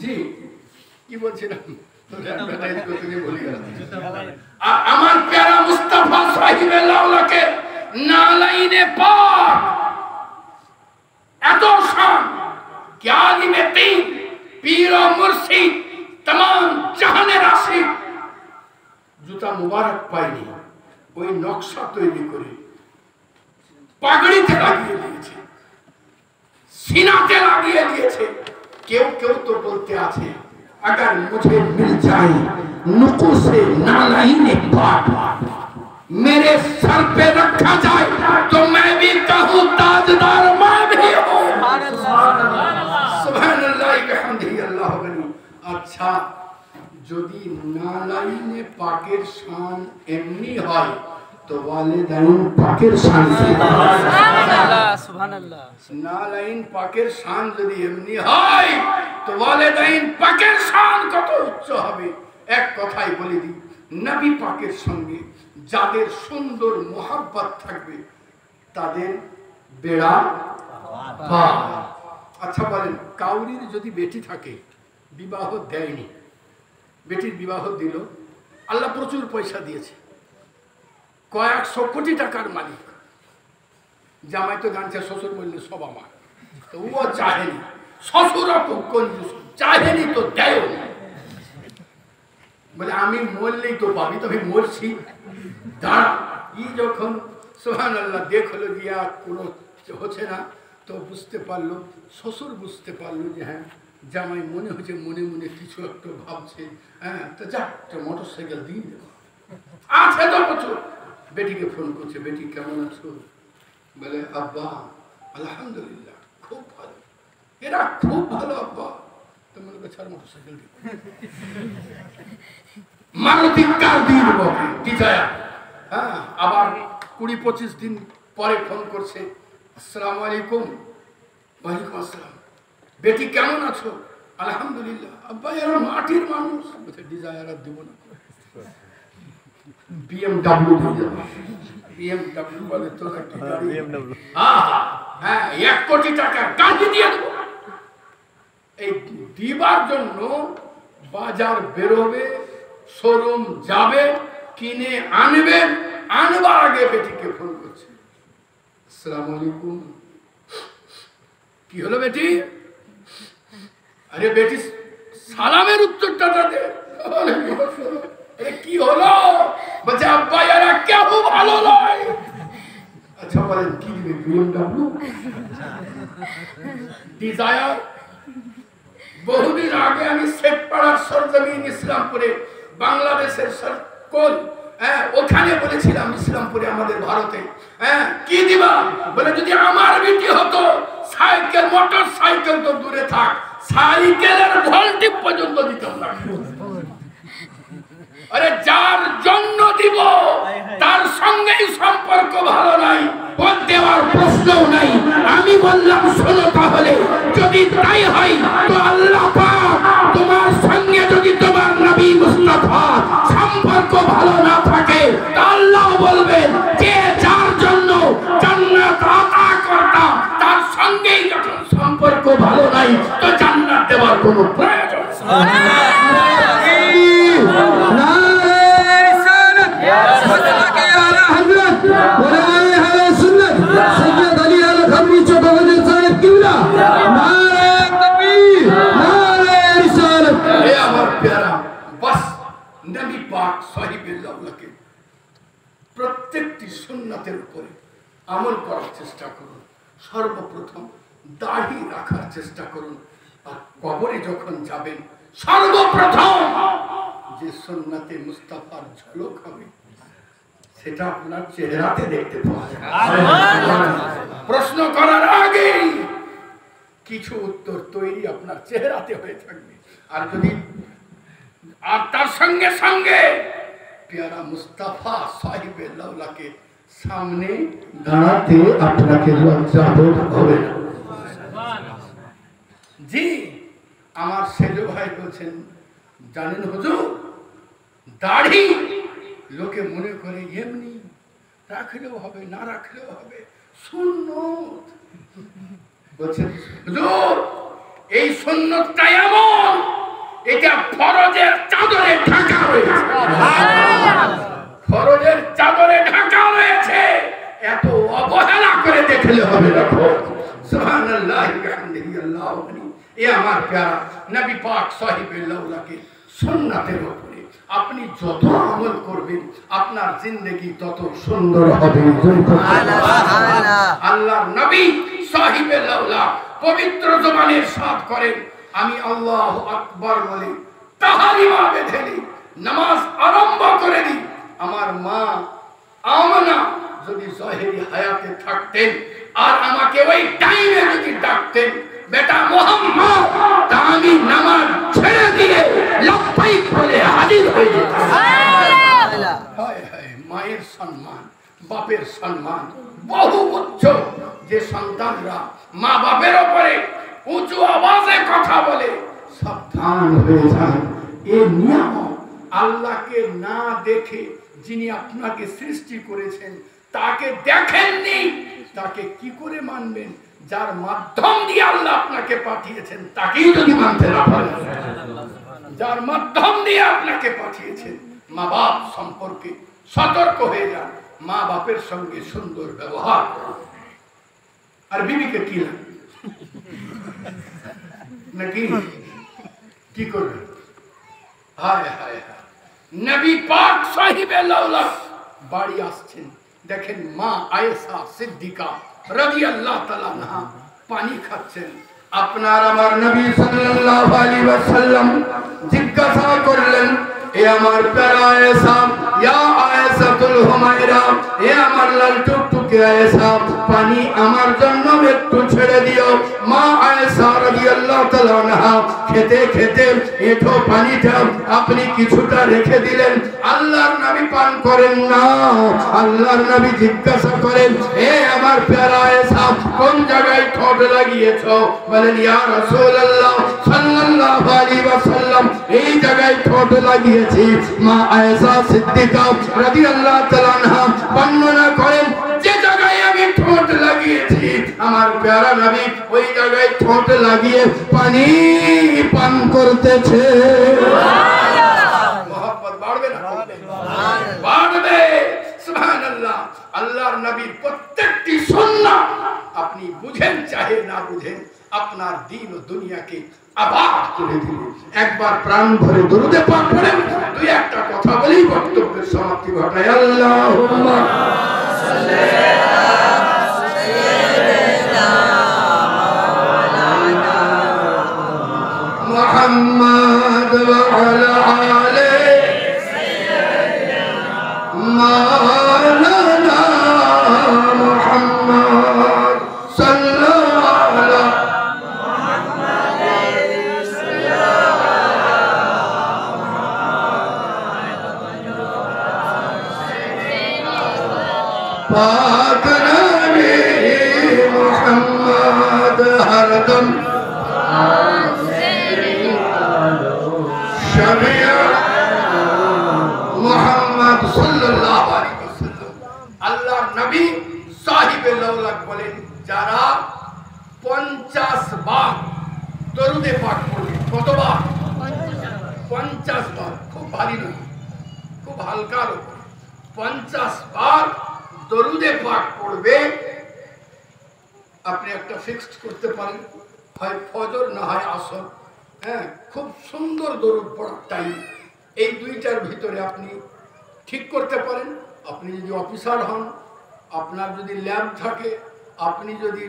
জি কি বলছিলাম? অ্যাডভার্টাইজ করতে গিয়ে বলে গেলাম। আমার প্যারা মুস্তাফা সাহিবে লাউলাকে নালাইনে পাক এত শান কি আলিমে তিন পীর ও মুর্শিদ तमाम জাহানের আশিক জুতা মুবারক পায়নি, ওই নকশা তৈরি করে পাগড়িতে লাগিয়ে দিয়েছে, সিনাতে লাগিয়ে দিয়েছে। কেউ কেউ তো বলতে আছে अगर मुझे मिल जाए नुकुसे नालाइने पाक मेरे सर पे रखा जाए तो मैं भी कहूँ ताजदार मैं भी हूँ। सुबहानल्लाह बिहम्दिही अल्लाहु गनी। अच्छा, যদি নালাইনে পাকের শান এমনি হয় তো ওয়ালিদাইন পাকের শান সুবহানাল্লাহ সুবহানাল্লাহ। নালাইন পাকের শান যদি এমনি হয় তো ওয়ালিদাইন পাকের শান কত উচ্চ হবে। এক কথাই বলে দিই, নবী পাকের সঙ্গে যাদের সুন্দর মোহাব্বত থাকবে তাদের বেড়া পার। আচ্ছা বলেন, কাউরির যদি বেটি থাকে, বিবাহ দেয়নি, বেটির বিবাহ দিল, আল্লাহ প্রচুর পয়সা দিয়েছে, কয়েকশো কোটি টাকার মালিক, জামাই তো জানছে শ্বশুর বললে সব আমার, তো ও চাহেনি, শ্বশুরও খুব কঞ্জুস, চাহেনি তো দেয় না, বলে আমি মরলেই তো পাবি, তবে মরছি দাঁড়া। ই যখন সুবহানাল্লাহ দেখলো গিয়া কোনো হচ্ছে না, তো বুঝতে পারলো, শ্বশুর বুঝতে পারলো যে হ্যাঁ জামাই মনে হচ্ছে মনে মনে কিছু একটু ভাবছে, হ্যাঁ তো যা মোটর সাইকেল দিয়ে দেবো, আছে তো প্রচুর। বেটিকে ফোন করছে, বেটি কেমন আছো? বলে আব্বা আলহামদুলিল্লাহ, খুব ভালো, এরা খুব ভালো আব্বা। তোমার বেচার মোটরসাইকেল মারুতি কার দিয়ে দেবো ডিজায়ার। হ্যাঁ, আবার 20-25 দিন পরে ফোন করছে, আসসালামু আলাইকুম। ওয়ালাইকুম আসসালাম, বেটি কেমন আছো? আলহামদুলিল্লাহ। আব্বা এরা মাটির মানুষ, বলছে ডিজায়ার আর দেবো না, BMW দিয়ে যাবো। BMW বলে তো একটা গাড়ি, হ্যাঁ 1 কোটি টাকার গাড়ি দিয়ে দেবো। এই দিবার জন্য বাজার বেরোবে, শোরুম যাবে, কিনে আনবে। আনবার আগে বেটিকে ফোন করছে, আসসালামু আলাইকুম। কি হলো বেটি? আরে বেটি সালামের উত্তরটা দে। আরে কি হলো? বলছে আব্বা এরা কেউ ভালো নয়। আচ্ছা বলেন কি দিবে? BMW, desire. বহুদিন আগে আমি শেখপাড়ার সরজমিন ইসলামপুরে, বাংলাদেশের সরকল, হ্যাঁ ওখানে বলেছিলাম, ইসলামপুরে আমাদের ভারতে, হ্যাঁ কি দিবা? বলে যদি আমার বেটি হতো, সাইকেল, মোটর সাইকেল তো দূরে থাক, সাইকেলের ভোল্টেজ পর্যন্ত দিতাম না। আরে যার জন্য দিব তার সঙ্গেই সম্পর্ক ভালো নাই, ও দেওয়ার প্রশ্নও নাই। আমি বললাম শোনো, তাহলে যদি তাই হয় তো আল্লাহ পাক তোমার সঙ্গে যদি তোমার নবী মুস্তাফা সম্পর্ক ভালো না থাকে, তা আল্লাহ বলবেন যে যার জন্য জান্নাত আতা করতা তার সঙ্গেই যখন সম্পর্ক ভালো নাই, তো জান্নাত দেওয়ার কোনো প্রয়োজন প্রত্যেকটি সুন্নাতের উপরে আমল করার চেষ্টা করুন। সর্বপ্রথম দাড়ি রাখার চেষ্টা করুন। আর কবরে যখন যাবেন, সর্বপ্রথম যে সুন্নাতে মুস্তাফার ঝলক হবে সেটা আপনার চেহারাতে দেখতে পাওয়া যাবে। প্রশ্ন করার আগেই কিছু উত্তর তৈরি আপনার চেহারাতে হয়ে থাকবে। আর যদি আর তার সঙ্গে সঙ্গে পেয়ারা মুস্তাফা সাহিবে লাউলাকে সামনে দাঁড়াতে আপনাকে লজ্জা বোধ হবে না। জি, আমার সেজো ভাই বলছেন, জানেন হুজুর, দাড়ি লোকে মনে করে এমনি রাখলেও হবে, না রাখলেও হবে, সুন্নত। বলছেন হুজুর এই সুন্নতটা এমন, এটা ফরজের চাদরে ঢাকা রয়েছে, ফরজের চাদরে ঢাকা রয়েছে, এত অবহেলা করে দেখলে হবে না। সুবহানাল্লাহ বিহামদিহি আল্লাহু আকবার। এ আমার প্যারা নবী পাক সাহিবে লাউলাকে সুন্নাতের উপরে আপনি যত আমল করবেন আপনার জিন্দেগি তত সুন্দর হবে। আল্লাহর নবী সাহিবে লাউলা পবিত্র জবানের সাথ করেন, আমি আল্লাহু আকবার বলি, তাহরিমা বেঁধে দিই, নামাজ আরম্ভ করে দিই। আমার মা আমানা যদি জাহেরি হায়াতে থাকতেন আর আমাকে ওই টাইমে যদি ডাকতেন, বেটা মোহাম্মদ, তা আমি নামাজ ছেড়ে দিয়ে লব্বাইক বলে হাজির হয়ে যেতাম। হায় হায়, মায়ের সম্মান, বাপের সম্মান বহু উচ্চ। যে সন্তানরা মা বাপের উপরে উঁচু আওয়াজে কথা বলে, সাবধান হয়ে যান। এই নিয়ম আল্লাহকে না দেখে যিনি আপনাকে সৃষ্টি করেছেন তাকে দেখেননি, তাকে কি করে মানবেন? যার মাধ্যম দিয়ে আল্লাহ আপনাকে পাঠিয়েছেন তাকেই যদি মানতে না পারেন, যার মাধ্যম দিয়ে আপনাকে পাঠিয়েছেন। মা বাপ সম্পর্কে সতর্ক হয়ে যান, মা বাপের সঙ্গে সুন্দর ব্যবহার করুন। আর বিবিকে কি নাকি কি করবেন? হায় হায় হায়, নবী পাক সাহিবে লাউলা বাড়ি আসছেন, দেখেন মা আয়েশা সিদ্দিকা রাদিয়াল্লাহু তাআলা আনহা পানি খাচ্ছেন। আপনার আমার নবী সাল্লাল্লাহু আলাইহি ওয়াসাল্লাম জিজ্ঞাসা করলেন, এ আমার প্যারা আয়েশা, ইয়া আয়েশাতুল হুমায়রা, এ আমার লাল টুকটুক কে আয়েশা পানি আমার জন্য একটু ছেড়ে দিও। মা আয়েশা রাদিয়াল্লাহু তাআলা আনহা খেতে খেতে এঁঠো পানিটা আপনি কিছুটা রেখে দিলেন, আল্লাহর নবী পান করেন না। আল্লাহর নবী জিজ্ঞাসা করেন, হে আমার প্যারা আয়েশা কোন জায়গায় ঠোঁট লাগিয়েছো? বলেন, ইয়া রাসূলুল্লাহ সাল্লাল্লাহু আলাইহি ওয়াসাল্লাম এই জায়গায় ঠোঁট লাগিয়েছি। মা আয়েশা সিদ্দিকা রাদিয়াল্লাহু তাআলা আনহা বর্ণনা করেন, যে জায়গায় আমি ঠোঁট লাগিয়েছি আমার প্যারা নবী ওই জায়গায় ঠোঁট লাগিয়ে পানি পান করতেছে। মোহাম্মদ বাড়বে না? বাড়বে। সুবহানাল্লাহ। আল্লাহর নবীর প্রত্যেকটি সুন্নাহ আপনি বুঝেন চাহে না বুঝেন আপনার দ্বীন ও দুনিয়াকে আবাদ করে দিবে। একবার প্রাণ ভরে দরুদে পাক পড়েন। দুই একটা কথা বলেই বক্তব্যের সমাপ্তি ঘটায়। আল্লাহুম্মা সাল্লি আলা সাইয়্যিদিনা মুহাম্মদ ওয়া আলা আলি সাইয়্যিদিনা মাওলানা মুহাম্মদ সাল্লাল্লাহু আলা पाक नबी मुहम्मद हरदम शफीअ मुहम्मद सल्लल्लाहु अलैहि वसल्लम। আল্লাহর নবী সাহিবে লাউলাক বলেন, যারা 50 বার দরুদে পাঠ করবে। কতবার? 50 বার। খুব ভারী নয়, খুব হালকার উপর। 50 বার দরুদে পাক পড়বে। আপনি একটা ফিক্সড করতে পারেন, হয় ফজর না হয় আসর। হ্যাঁ, খুব সুন্দর দরুদ পড়ার টাইম এই দুইটার ভিতরে আপনি ঠিক করতে পারেন। আপনি যদি অফিসার হন, আপনার যদি ল্যাব থাকে, আপনি যদি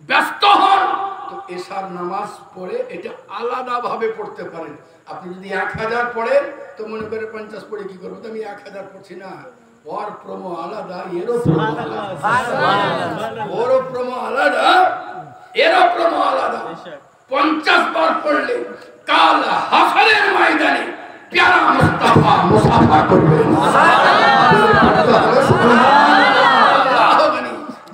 ব্যস্ত হন, তো এশার নামাজ পড়ে এটা আলাদাভাবে পড়তে পারেন। আপনি যদি 1000 পড়েন তো মনে করে 50 পড়ে কি করবো, তো আমি 1000 পড়ছি না। ওর প্রমো আলাদা, এরও প্রমো আলাদা, ওরও প্রমো আলাদা, এরও প্রমো আলাদা। 50 বার পড়লে কাল হাসরের ময়দানে প্যারা মুস্তাফা মুসাফা করবে।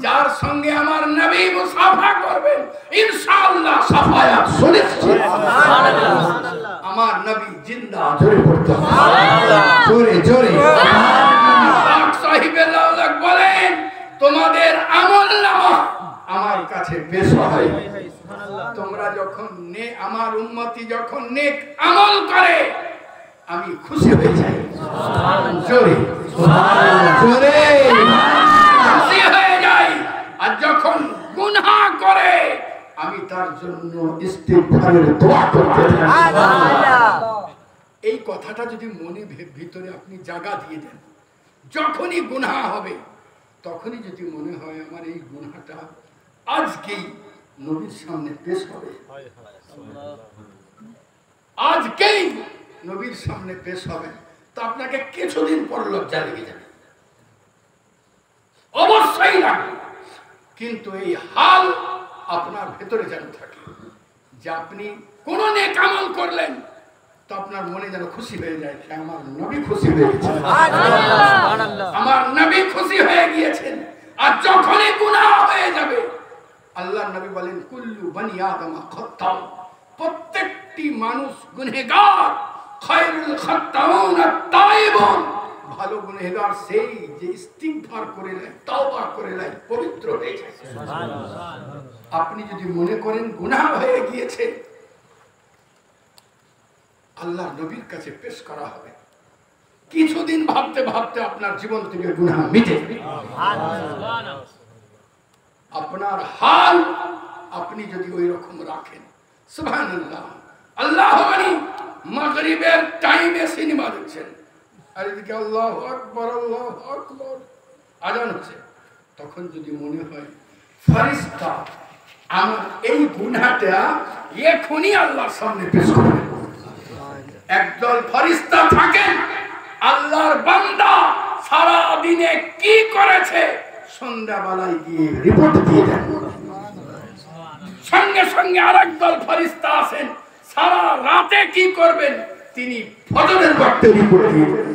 যার সঙ্গে আমার নবী মুসাফা করবেন ইনশাআল্লাহ সাফায়াত সুনিশ্চিত। আমার নবী জিন্দা। জোরে পড়তে হবে, জোরে জোরে। পাক সাহিবে লাউলাক বলেন, তোমাদের আমলনামা আমার কাছে পেশ হয়। তোমরা যখন আমার উম্মতি যখন নেক আমল করে আমি খুশি হয়ে যাই। জোরে জোরে খুশি হয়ে যাই। আর যখন গুনাহ করে আমি তার জন্য ইস্তিগফারের দোয়া করতে থাকি। এই কথাটা যদি মনে ভিতরে আপনি জায়গা দিয়ে দেন, যখনই গুনাহ হবে তখনই যদি মনে হয় আমার এই গুনাহটা আজকেই নবীর সামনে পেশ হবে, আজকেই নবীর সামনে পেশ হবে, তা আপনাকে কিছুদিন পর লজ্জা লেগে যাবে, অবশ্যই লাগবে। কিন্তু এই হাল আপনার ভেতরে যেন থাকে যে আপনি কোন নেক আমল করলেন তো আপনার মনে যেন খুশি হয়ে যায়, আমার নবী খুশি হয়ে গেছেন, আমার নবী খুশি হয়ে গিয়েছেন। আর যখনই গুনাহ হয়ে যাবে, আল্লাহর নবী বলেন কুল্লু বনি আদম খাত্তা, প্রত্যেকটি মানুষ গুনাহগার, খায়রুল খাত্তাউন আত-তাইবুন, ভালো গুনাহগার সেই যে ইস্তিগফার করে নেয়, তওবা করে নেয়, পবিত্র হয়ে যায়। আপনি যদি মনে করেন গুনাহ হয়ে গিয়েছে, আল্লাহর নবীর কাছে পেশ করা হবে, কিছুদিন ভাবতে ভাবতে আপনার জীবন থেকে গুনাহ মিটে যাবে। আপনার হাল আপনি যদি ওই রকম রাখেন, সুবহানাল্লাহ। আল্লাহ মানে মাগরিবের টাইমে সিনেমা দেখছেন, আর এদিকে আল্লাহু আকবার আল্লাহু আকবার আজান হচ্ছে, তখন যদি মনে হয় ফেরেশতা আমার এই গুনাহটা এখনই আল্লাহর সামনে পেশ করবে, একদল ফেরেশতা থাকেন আল্লাহর বান্দা সারা দিনে কি করেছে সন্ধ্যাবেলায় গিয়ে রিপোর্ট দিয়ে দেন। সঙ্গে সঙ্গে আরেক দল ফেরেশতা আছেন, সারা রাতে কি করবেন তিনি ফজরের ওয়াক্তে রিপোর্ট দিয়ে দেন।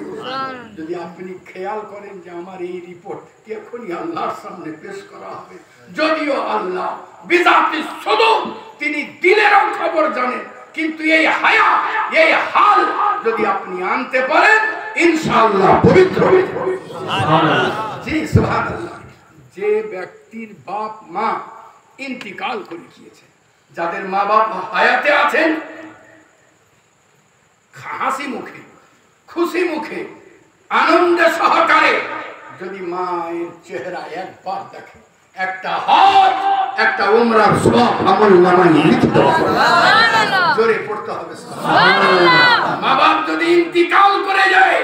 যদি আপনি খেয়াল করেন যে আমার এই রিপোর্ট এখনই আল্লাহর সামনে পেশ করা হবে, যদিও আল্লাহ বিজাতি সুদূর, তিনি দিলেরও খবর জানেন, কিন্তু এই হায়া এই হাল যদি আপনি আনতে পারেন ইনশাআল্লাহ পবিত্র হয়ে যাবে। জি সুবহানাল্লাহ। যে ব্যক্তির বাপ মা ইন্তিকাল করে গিয়েছে, যাদের মা বাপ হায়াতে আছেন, হাসি মুখে খুশি মুখে আনন্দ সহকারে যদি মায়ের চেহারা একবার দেখে, একটা হজ একটা উমরার সব আমলনামায় লিখিত সুবহানাল্লাহ, জোরে পড়তে হবে সুবহানাল্লাহ। মা বাপ যদি ইন্তিকাল করে যায়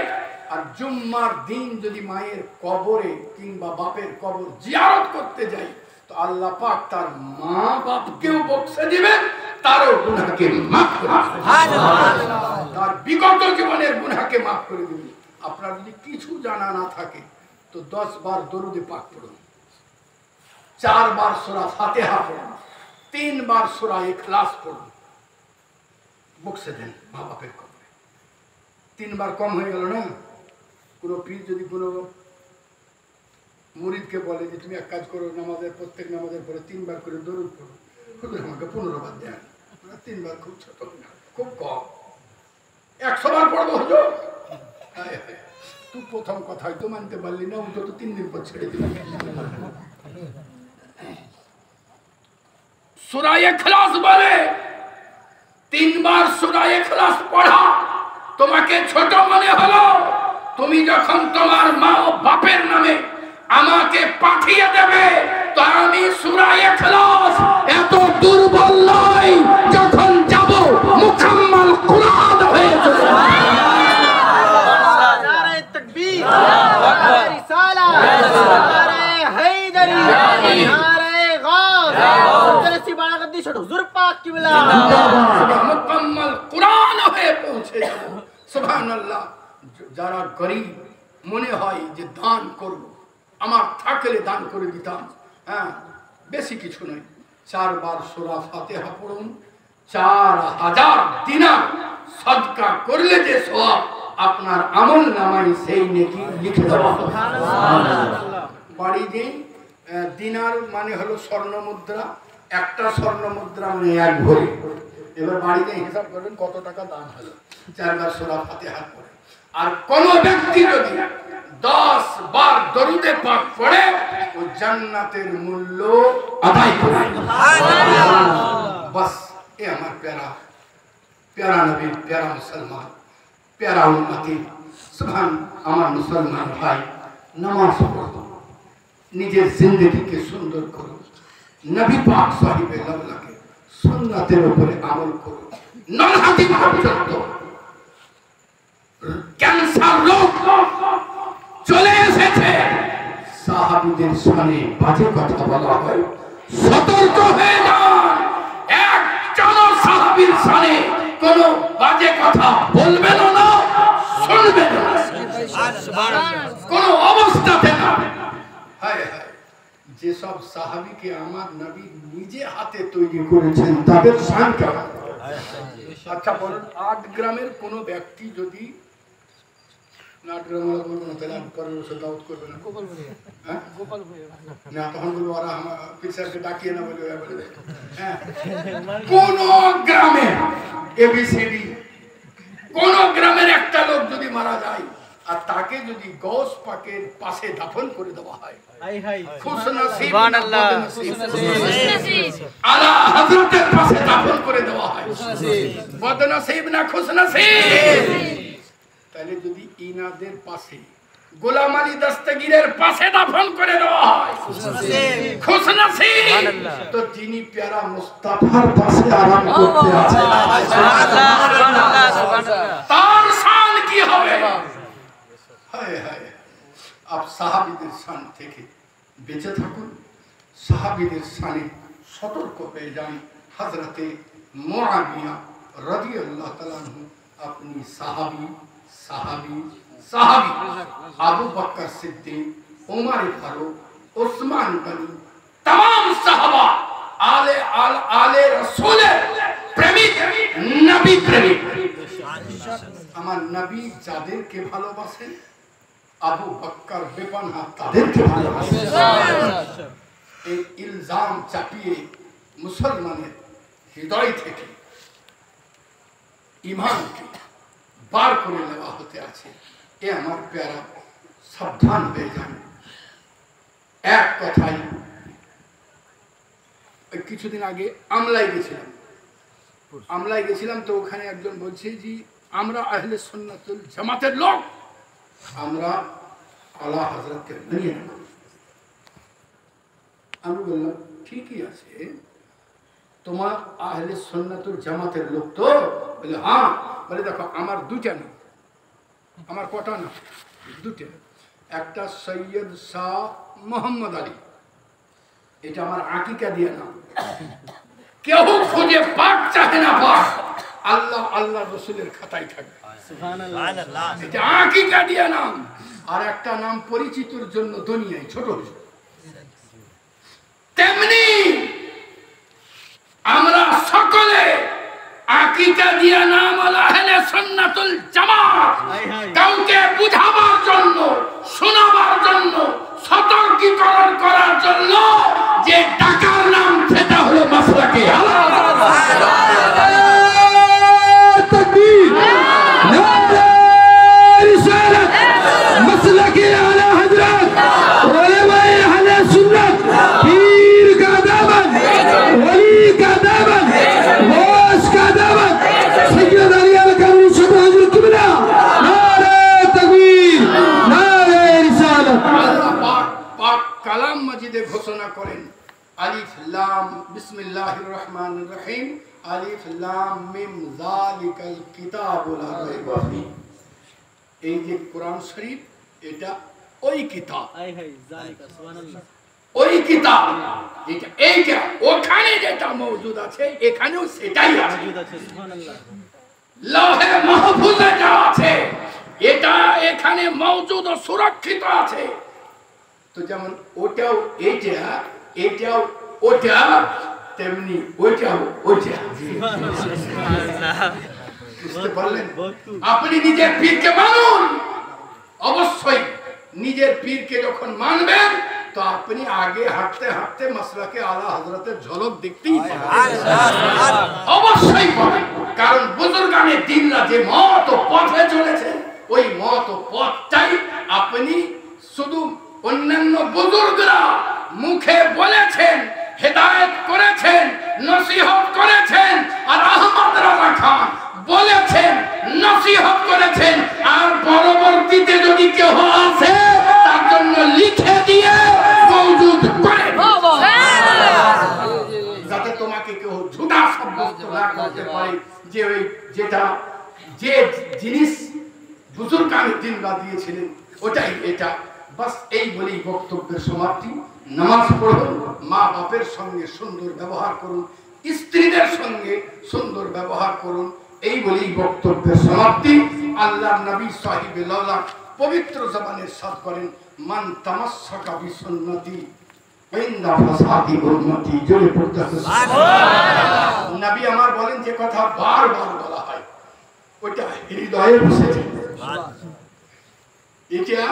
আর জুম্মার দিন যদি মায়ের কবরে কিংবা বাপের কবর জিয়ারত করতে যায়, তো আল্লাহ পাক তার মা বাপকেও বকশে দিবেন, তারও গুনাহকে মাফ করে দিবেন সুবহানাল্লাহ। তার বিগত জীবনের গুনাহকে মাফ করে দিবেন। আপনার যদি কিছু জানা না থাকে তো 10 বার দরুদে পাক পড়ুন, 4 বার সূরা ফাতিহা পড়ুন, 3 বার সূরা ইখলাস পড়ুন, বকশে দেন মা বাপের কবরে। 3 বার কম হয়ে গেল না? কোনো পীর যদি কোনো মুরিদকে বলে যে তুমি এক কাজ করো, নামাজের প্রত্যেক নামাজের পরে 3 বার করে দরুদ পড়ো, হুজুর আমাকে 15 বার দেন। 3 বার খুব ছোট না, খুব কম। 100 বার পড়বো হুজুর। তুই প্রথম কথাই তো মানতে পারলি না, ও তো 3 দিন পর ছেড়ে দিল। সূরা ইখলাস বলে 3 বার সূরা ইখলাস পড়া তোমাকে ছোট মনে হলো, তুমি যখন তোমার মা ও বাপের নামে আমাকে পাঠিয়ে দেবে, তো আমি সূরা ইখলাস এত দুর্বল নই, যখন যাব মুকাম্মাল কুরআন হয়ে যাবে। নারে তাকবীর, নারে রিসালাত, নারে হায়দারি, নারে গাউস, জলসি বারাকাতি ছোট হুজুর পাক কিবলা, মুকাম্মাল কুরআন হয়ে পৌঁছে যাব সুবহানাল্লাহ। যারা গরীব মনে হয় যে দান করব, আমার থাকলে দান করে দিতাম, হ্যাঁ বেশি কিছু নয়, 4 বার সূরা ফাতিহা পড়ুন, 4000 দিনার সদকা করলে যে সওয়াব আপনার আমল নামায় সেই নেকি লিখে দেওয়া হবে সুবহানাল্লাহ। বাড়ি যেই দিনার মানে হলো স্বর্ণ মুদ্রা, একটা স্বর্ণ মুদ্রা মানে 1 ভরি। এবার বাড়িতে হিসাব করবেন কত টাকা দাম হলো, 4 বার সূরা ফাতিহা পড়ে। আর কোন ব্যক্তি যদি 10 বার দরুদে পাক পড়ে, ও জান্নাতের মূল্য আদায় করে সুবহানাল্লাহ। বাস এ আমার প্যারা নবী, প্যারা মুসলমান, প্যারা উম্মতি সুবহান। আমার মুসলমান ভাই, নামাজ পড়ো, নিজের জিন্দেগিকে সুন্দর করো, নবী পাক সাহিবে লাউলাকে সুন্নাতের উপরে আমল করো। নরহাটি পর্যন্ত ক্যান্সার রোগ চলে এসেছে, সাহাবীদের শানে বাজে কথা বলা হয়, সতর্ক হয়ে যান। একজন সাহাবীর শানে কোনো বাজে কথা বলবেন না, শুনবেন না কোন অবস্থাতে না। হায় হায়, যেসব সাহাবীকে আমার নবী নিজে হাতে তৈরি করেছেন তাদের শান কেমন? আচ্ছা বলুন, 8 গ্রামের কোন ব্যক্তি যদি 8 গ্রামের দাওয়াত করবে না, গোপাল না, তখন বলবো ওরা আমার পিসারকে ডাকিয়ে না বলে, হ্যাঁ কোন গ্রামে এবিসিডি কোন গ্রামের একটা লোক যদি মারা যায় আর তাকে যদি গৌস পাকের পাশে দাফন করে দেওয়া হয়, খুশনসিব সুবহানাল্লাহ, আলা হযরতের পাশে দাফন করে দেওয়া হয়, বদনসিব না খুশনসিব। তাহলে যদি ইনাদের পাশে গোলাম আলী দস্তগীরের পাশে দাফন করে দেওয়া হয় খুশনসিব, তো যিনি প্যারা মুস্তাফার পাশে আরাম করতে আছেন তার শান কি হবে? হায় হায়, আপ সাহাবীদের শান থেকে বেঁচে থাকুন, সাহাবীদের শানে সতর্ক হয়ে যান। হযরতে মুআবিয়া রাদিয়াল্লাহু তাআলা আনহু আপনি সাহাবী সাহাবী সাহাবী, আবু বকর সিদ্দিক, ওমর ফারুক, उस्मान गनी, तमाम साहबा आले रसूल प्रेमिक, नबी प्रेमिक। আমার নবী যাদেরকে ভালোবাসেন, আবু বকর বেপনাহ তাদেরকে ভালোবাসেন। এই ইলজাম চাপিয়ে মুসলমানের হৃদয় থেকে ঈমানকে বার করে নেওয়া হতে আছে। এ আমার প্যারা, সাবধান হয়ে যান। এক কথাই কিছুদিন আগে আমলায় গেছিলাম, তো ওখানে একজন বলছে যে আমরা আহলে সুন্নাতুল জামাতের লোক, আমরা আলা হযরতকে মেনে নেব। আমি বললাম ঠিকই আছে, তোমার আহলে সুন্নাতুল জামাতের লোক তো? বলে হ্যাঁ। বলে দেখো আমার দুটা নাম, আমার কটা নাম? দুটো। একটা সৈয়দ শাহ মোহাম্মদ আলী, এটা আমার আকিকা দিয়ে নাম। কেউ খুঁজে পাক চাহে না পাক, আল্লাহ আল্লাহ রসুলের খাতায় থাকবে। এটা আকিকা দিয়ে নাম। আর একটা নাম পরিচিতর জন্য দুনিয়ায় ছোট হয়েছে। তেমনি আমরা সকলে আকিকা দিয়ে নাম আহলে সুন্নাতুল জামাত। কাউকে বুঝাবার জন্য, শোনাবার জন্য, সতর্কীকরণ করার জন্য যে টাকার নাম, সেটা হলো মাসলাকে কালাম মজিদে ঘোষণা করেন, আলিফ লাম বিসমিল্লাহির রহমানির রহিম, আলিফ লাম মিম যালিকাল কিতাবু লা রাইবা ফি। এই যে কোরআন শরীফ, এটা ওই কিতাব, ওই কিতাব এইটা ওখানে যেটা মওজুদ আছে, এখানেও সেটাই আছে। লৌহে মাহফুজে যা আছে, এটা এখানে মওজুদ ও সুরক্ষিত আছে। তো যেমন ওটাও এটাও ওটা, তেমনি ওইটাও ওইটা। বুঝতে পারলেন? আপনি নিজের পীরকে মানুন। অবশ্যই নিজের পীরকে যখন মানবেন, তো আপনি আগে হাঁটতে হাঁটতে মাসলাকে আলা হযরতের ঝলক দেখতেই পাবেন। অবশ্যই পাবেন, কারণ বুজুর্গানে দিনরা যে মত ও পথে চলেছেন, ওই মত ও পথটাই আপনি শুধু অন্যান্য বুজুর্গরা মুখে বলেছেন, হেদায়েত করেছেন, নসিহত করেছেন, আর আহমদ রাজা খান বলেছেন, নসিহত করেছেন, আর পরবর্তীতে যদি কেউ আসে তার জন্য লিখে দিয়ে মওজুদ করেন, যাতে তোমাকে কেউ ঝুটা সাব্যস্ত না করতে পারে যে ওই যে জিনিস বুজুর্গানে দিনরা দিয়েছিলেন ওটাই এটা। বাস এই বলেই বক্তব্যের সমাপ্তি। নামাজ পড়ুন, মা বাপের সঙ্গে সুন্দর ব্যবহার করুন, স্ত্রীদের সঙ্গে সুন্দর ব্যবহার করুন, এই বলেই বক্তব্যের সমাপ্তি। আল্লাহর নবী সাহিবে লাউলা পবিত্র জবানে ইরশাদ করেন, মান তামাসসাকা বিসুন্নতি ইনদা ফাসাদি উম্মতি। জোরে পড়তে হবে সুবহানাল্লাহ। নবী আমার বলেন যে কথা বারবার বলা হয়, ওটা হৃদয়ে বসেছে। এটা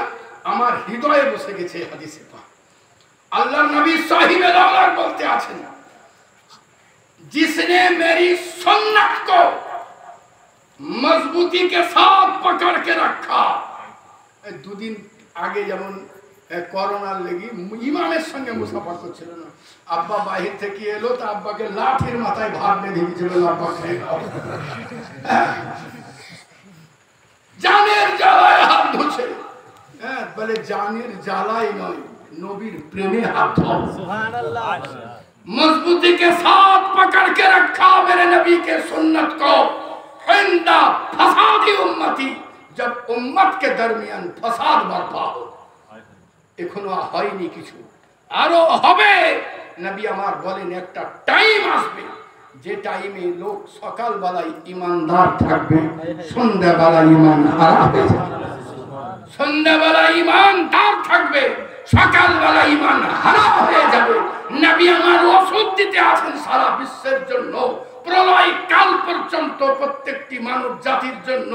আমার হৃদয়ে বসে গেছে হাদিসে পাক। আল্লাহর নবী সাহিবে লাউলা বলতে আছেন, जिसने मेरी सुन्नत को मजबूती के साथ पकड़ के रखा। দুদিন আগে যেমন করোনার লেগে ইমামের সঙ্গে মুসাফা করছিল না, আব্বা বাহির থেকে এলো, তো আব্বাকে লাঠির মাথায় ভাত বেঁধে দিয়েছিল, আব্বা খেয়ে খাও। জানের জ্বালায় হাত ধুছে, হ্যাঁ বলে জানের জ্বালায় নয়, নবীর প্রেমে হাত ধোও। সুবহানাল্লাহ। मजबूती के साथ पकड़ के रखा मेरे नबी के सुन्नत को, हिंदा फसादी उम्मती, जब उम्मत के दरमियान फसाद बर्पा हो। এখনো হয়নি কিছু, আরো হবে। নবী আমার বলেন একটা টাইম আসবে, যে টাইমে লোক সকাল বেলায় ইমানদার থাকবে, সন্ধ্যা বেলায় ইমান হারা হয়ে যাবে। সন্ধ্যা বেলায় ইমানদার থাকবে, সকালবেলা ঈমান হারা হয়ে যাবে। নবী আমার ওষুধ দিতে আছেন সারা বিশ্বের জন্য, প্রলয় কাল পর্যন্ত প্রত্যেকটি মানব জাতির জন্য।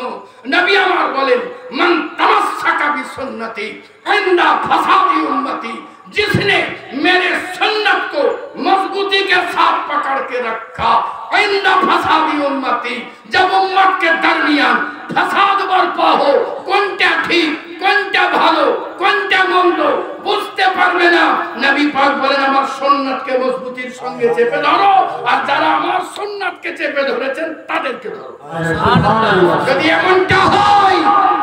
নবী আমার বলেন, মান তামাসসাকা বিসুন্নতি ইনদা ফাসাদি উম্মতি, जिसने मेरे सुन्नत को मजबूती के साथ पकड़ के रखा, इंदा फसादी उम्मती, जब उम्मत के दरमियान फसाद बर्पा हो, कोनटा ठीक कोनटा भालो कोनटा मंद বুঝতে পারবে না। নবী পাক বলেন, আমার সুন্নাতকে মজবুতির সঙ্গে চেপে ধরো, আর যারা আমার সুন্নাতকে চেপে ধরেছেন তাদেরকে ধরো। সুবহানাল্লাহ। যদি এমনটা হয়,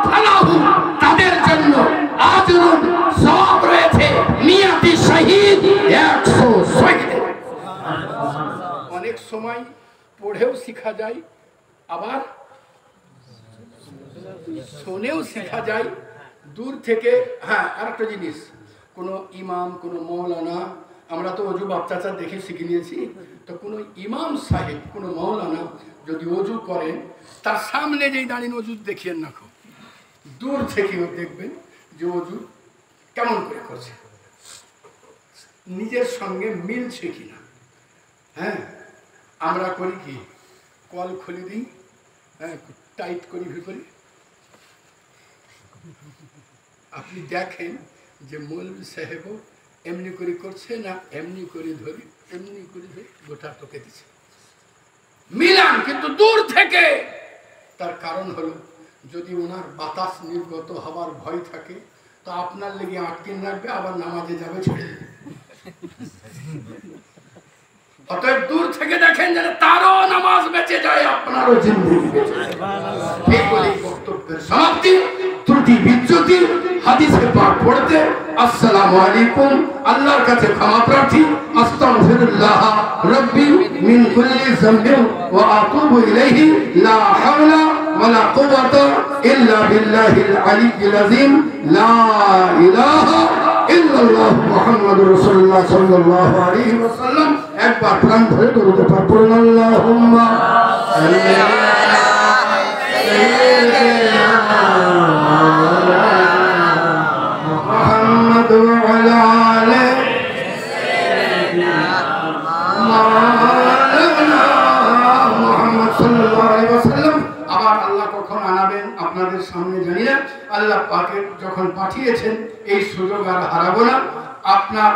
ফালাহু, তাদের জন্য আজরুন, সওয়াব রয়েছে, নিয়াতি শহীদ, 100 শহীদ। অনেক সময় পড়েও শেখা যায়, আবার শুনেও শেখা যায় দূর থেকে। হ্যাঁ, আরেকটা জিনিস, কোনো ইমাম, কোনো মৌলানা, আমরা তো অজু বাপ চাচা দেখে শিখে নিয়েছি, তো কোনো ইমাম সাহেব, কোনো মৌলানা যদি অজু করেন, তার সামনে যেই দাঁড়িয়ে অজু দেখিয়েন না, খুব দূর থেকেও দেখবেন যে অজু কেমন করে করছে, নিজের সঙ্গে মিলছে কিনা। হ্যাঁ, আমরা করি কি, কল খুলে দিই, হ্যাঁ, টাইট করি ভিতরে, আপনি দেখেন যে মৌলভী সাহেবও এমনি করে করছে না এমনি করে ধরে, এমনি করে ধরে গোটা টোকে দিচ্ছে, মিলান কিন্তু দূর থেকে। তার কারণ হলো, যদি ওনার বাতাস নির্গত হওয়ার ভয় থাকে তো আপনার লেগে আটকে রাখবে, আবার নামাজে যাবে ছেড়ে দেবে। অতএব দূর থেকে দেখেন যেন তারও নামাজ বেঁচে যায়, আপনারও জিন্দেগি বেঁচে যায়। এই বলেই বক্তব্যের সমাপ্তি। ত্রুটি বিচ্যুতি হাদিসে পাক পড়তে আসসালামু আলাইকুম, আল্লাহর কাছে ক্ষমা প্রার্থী, আস্তাগফিরুল্লাহ রাব্বি মিন কুল্লি যামবিন ওয়া আতুবু ইলাইহি, লা হাওলা ওয়ালা কুওয়াতা ইল্লা বিল্লাহিল আলিয়্যিল আযীম, লা ইলাহা ইল্লাল্লাহ মুহাম্মাদুর রাসূলুল্লাহ সাল্লাল্লাহু আলাইহি ওয়াসাল্লাম। একবার প্রাণ ভরে দরুদ পাঠ করুন, আল্লাহুম্মা সাল্লি আলা সাইয়্যিদিনা মুহাম্মাদ ওয়া আলা আলি সাইয়্যিদিনা মাওলানা মুহাম্মদ সাল্লাল্লাহু আলাইহি ওয়াসাল্লাম। আবার আল্লাহ কখন আনাবেন আপনাদের সামনে জানি না। আল্লাহ পাকের যখন পাঠিয়েছেন এই সুযোগ আর হারাবো না। আপনার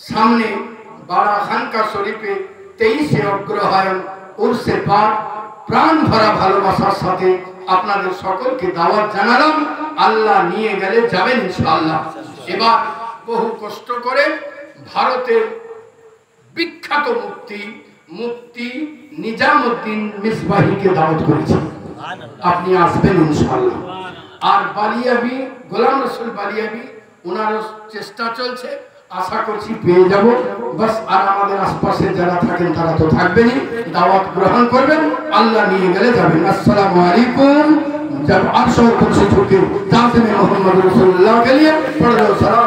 সামনে বাড়া খানকা শরীফে 23শে অগ্রহায়ণ উরসে পাক প্রাণ ভরা ভালোবাসার সাথে আপনাদের সকলকে দাওয়াত জানালাম। আল্লাহ নিয়ে গেলে যাবেন ইনশাআল্লাহ। এবার বহু কষ্ট করে ভারতের বিখ্যাত মুফতি নিজামুদ্দিন মিসবাহিকে দাওয়াত করেছি, আপনি আসবেন ইনশাআল্লাহ। আর বালিয়াবি, গোলাম রসুল বালিয়াবি, ওনারও চেষ্টা চলছে, আশা করছি পেয়ে যাব। বাস আর আমাদের আশপাশে যারা থাকেন তারা তো থাকবেনই, দাওয়াত গ্রহণ করবেন, আল্লাহ নিয়ে গেলে যাবেন। আসসালামু আলাইকুম। जब 800 कुर्सी छूटी, ताज़ में मोहम्मद रसूलुल्लाह के लिए पढ़ लो सलाम।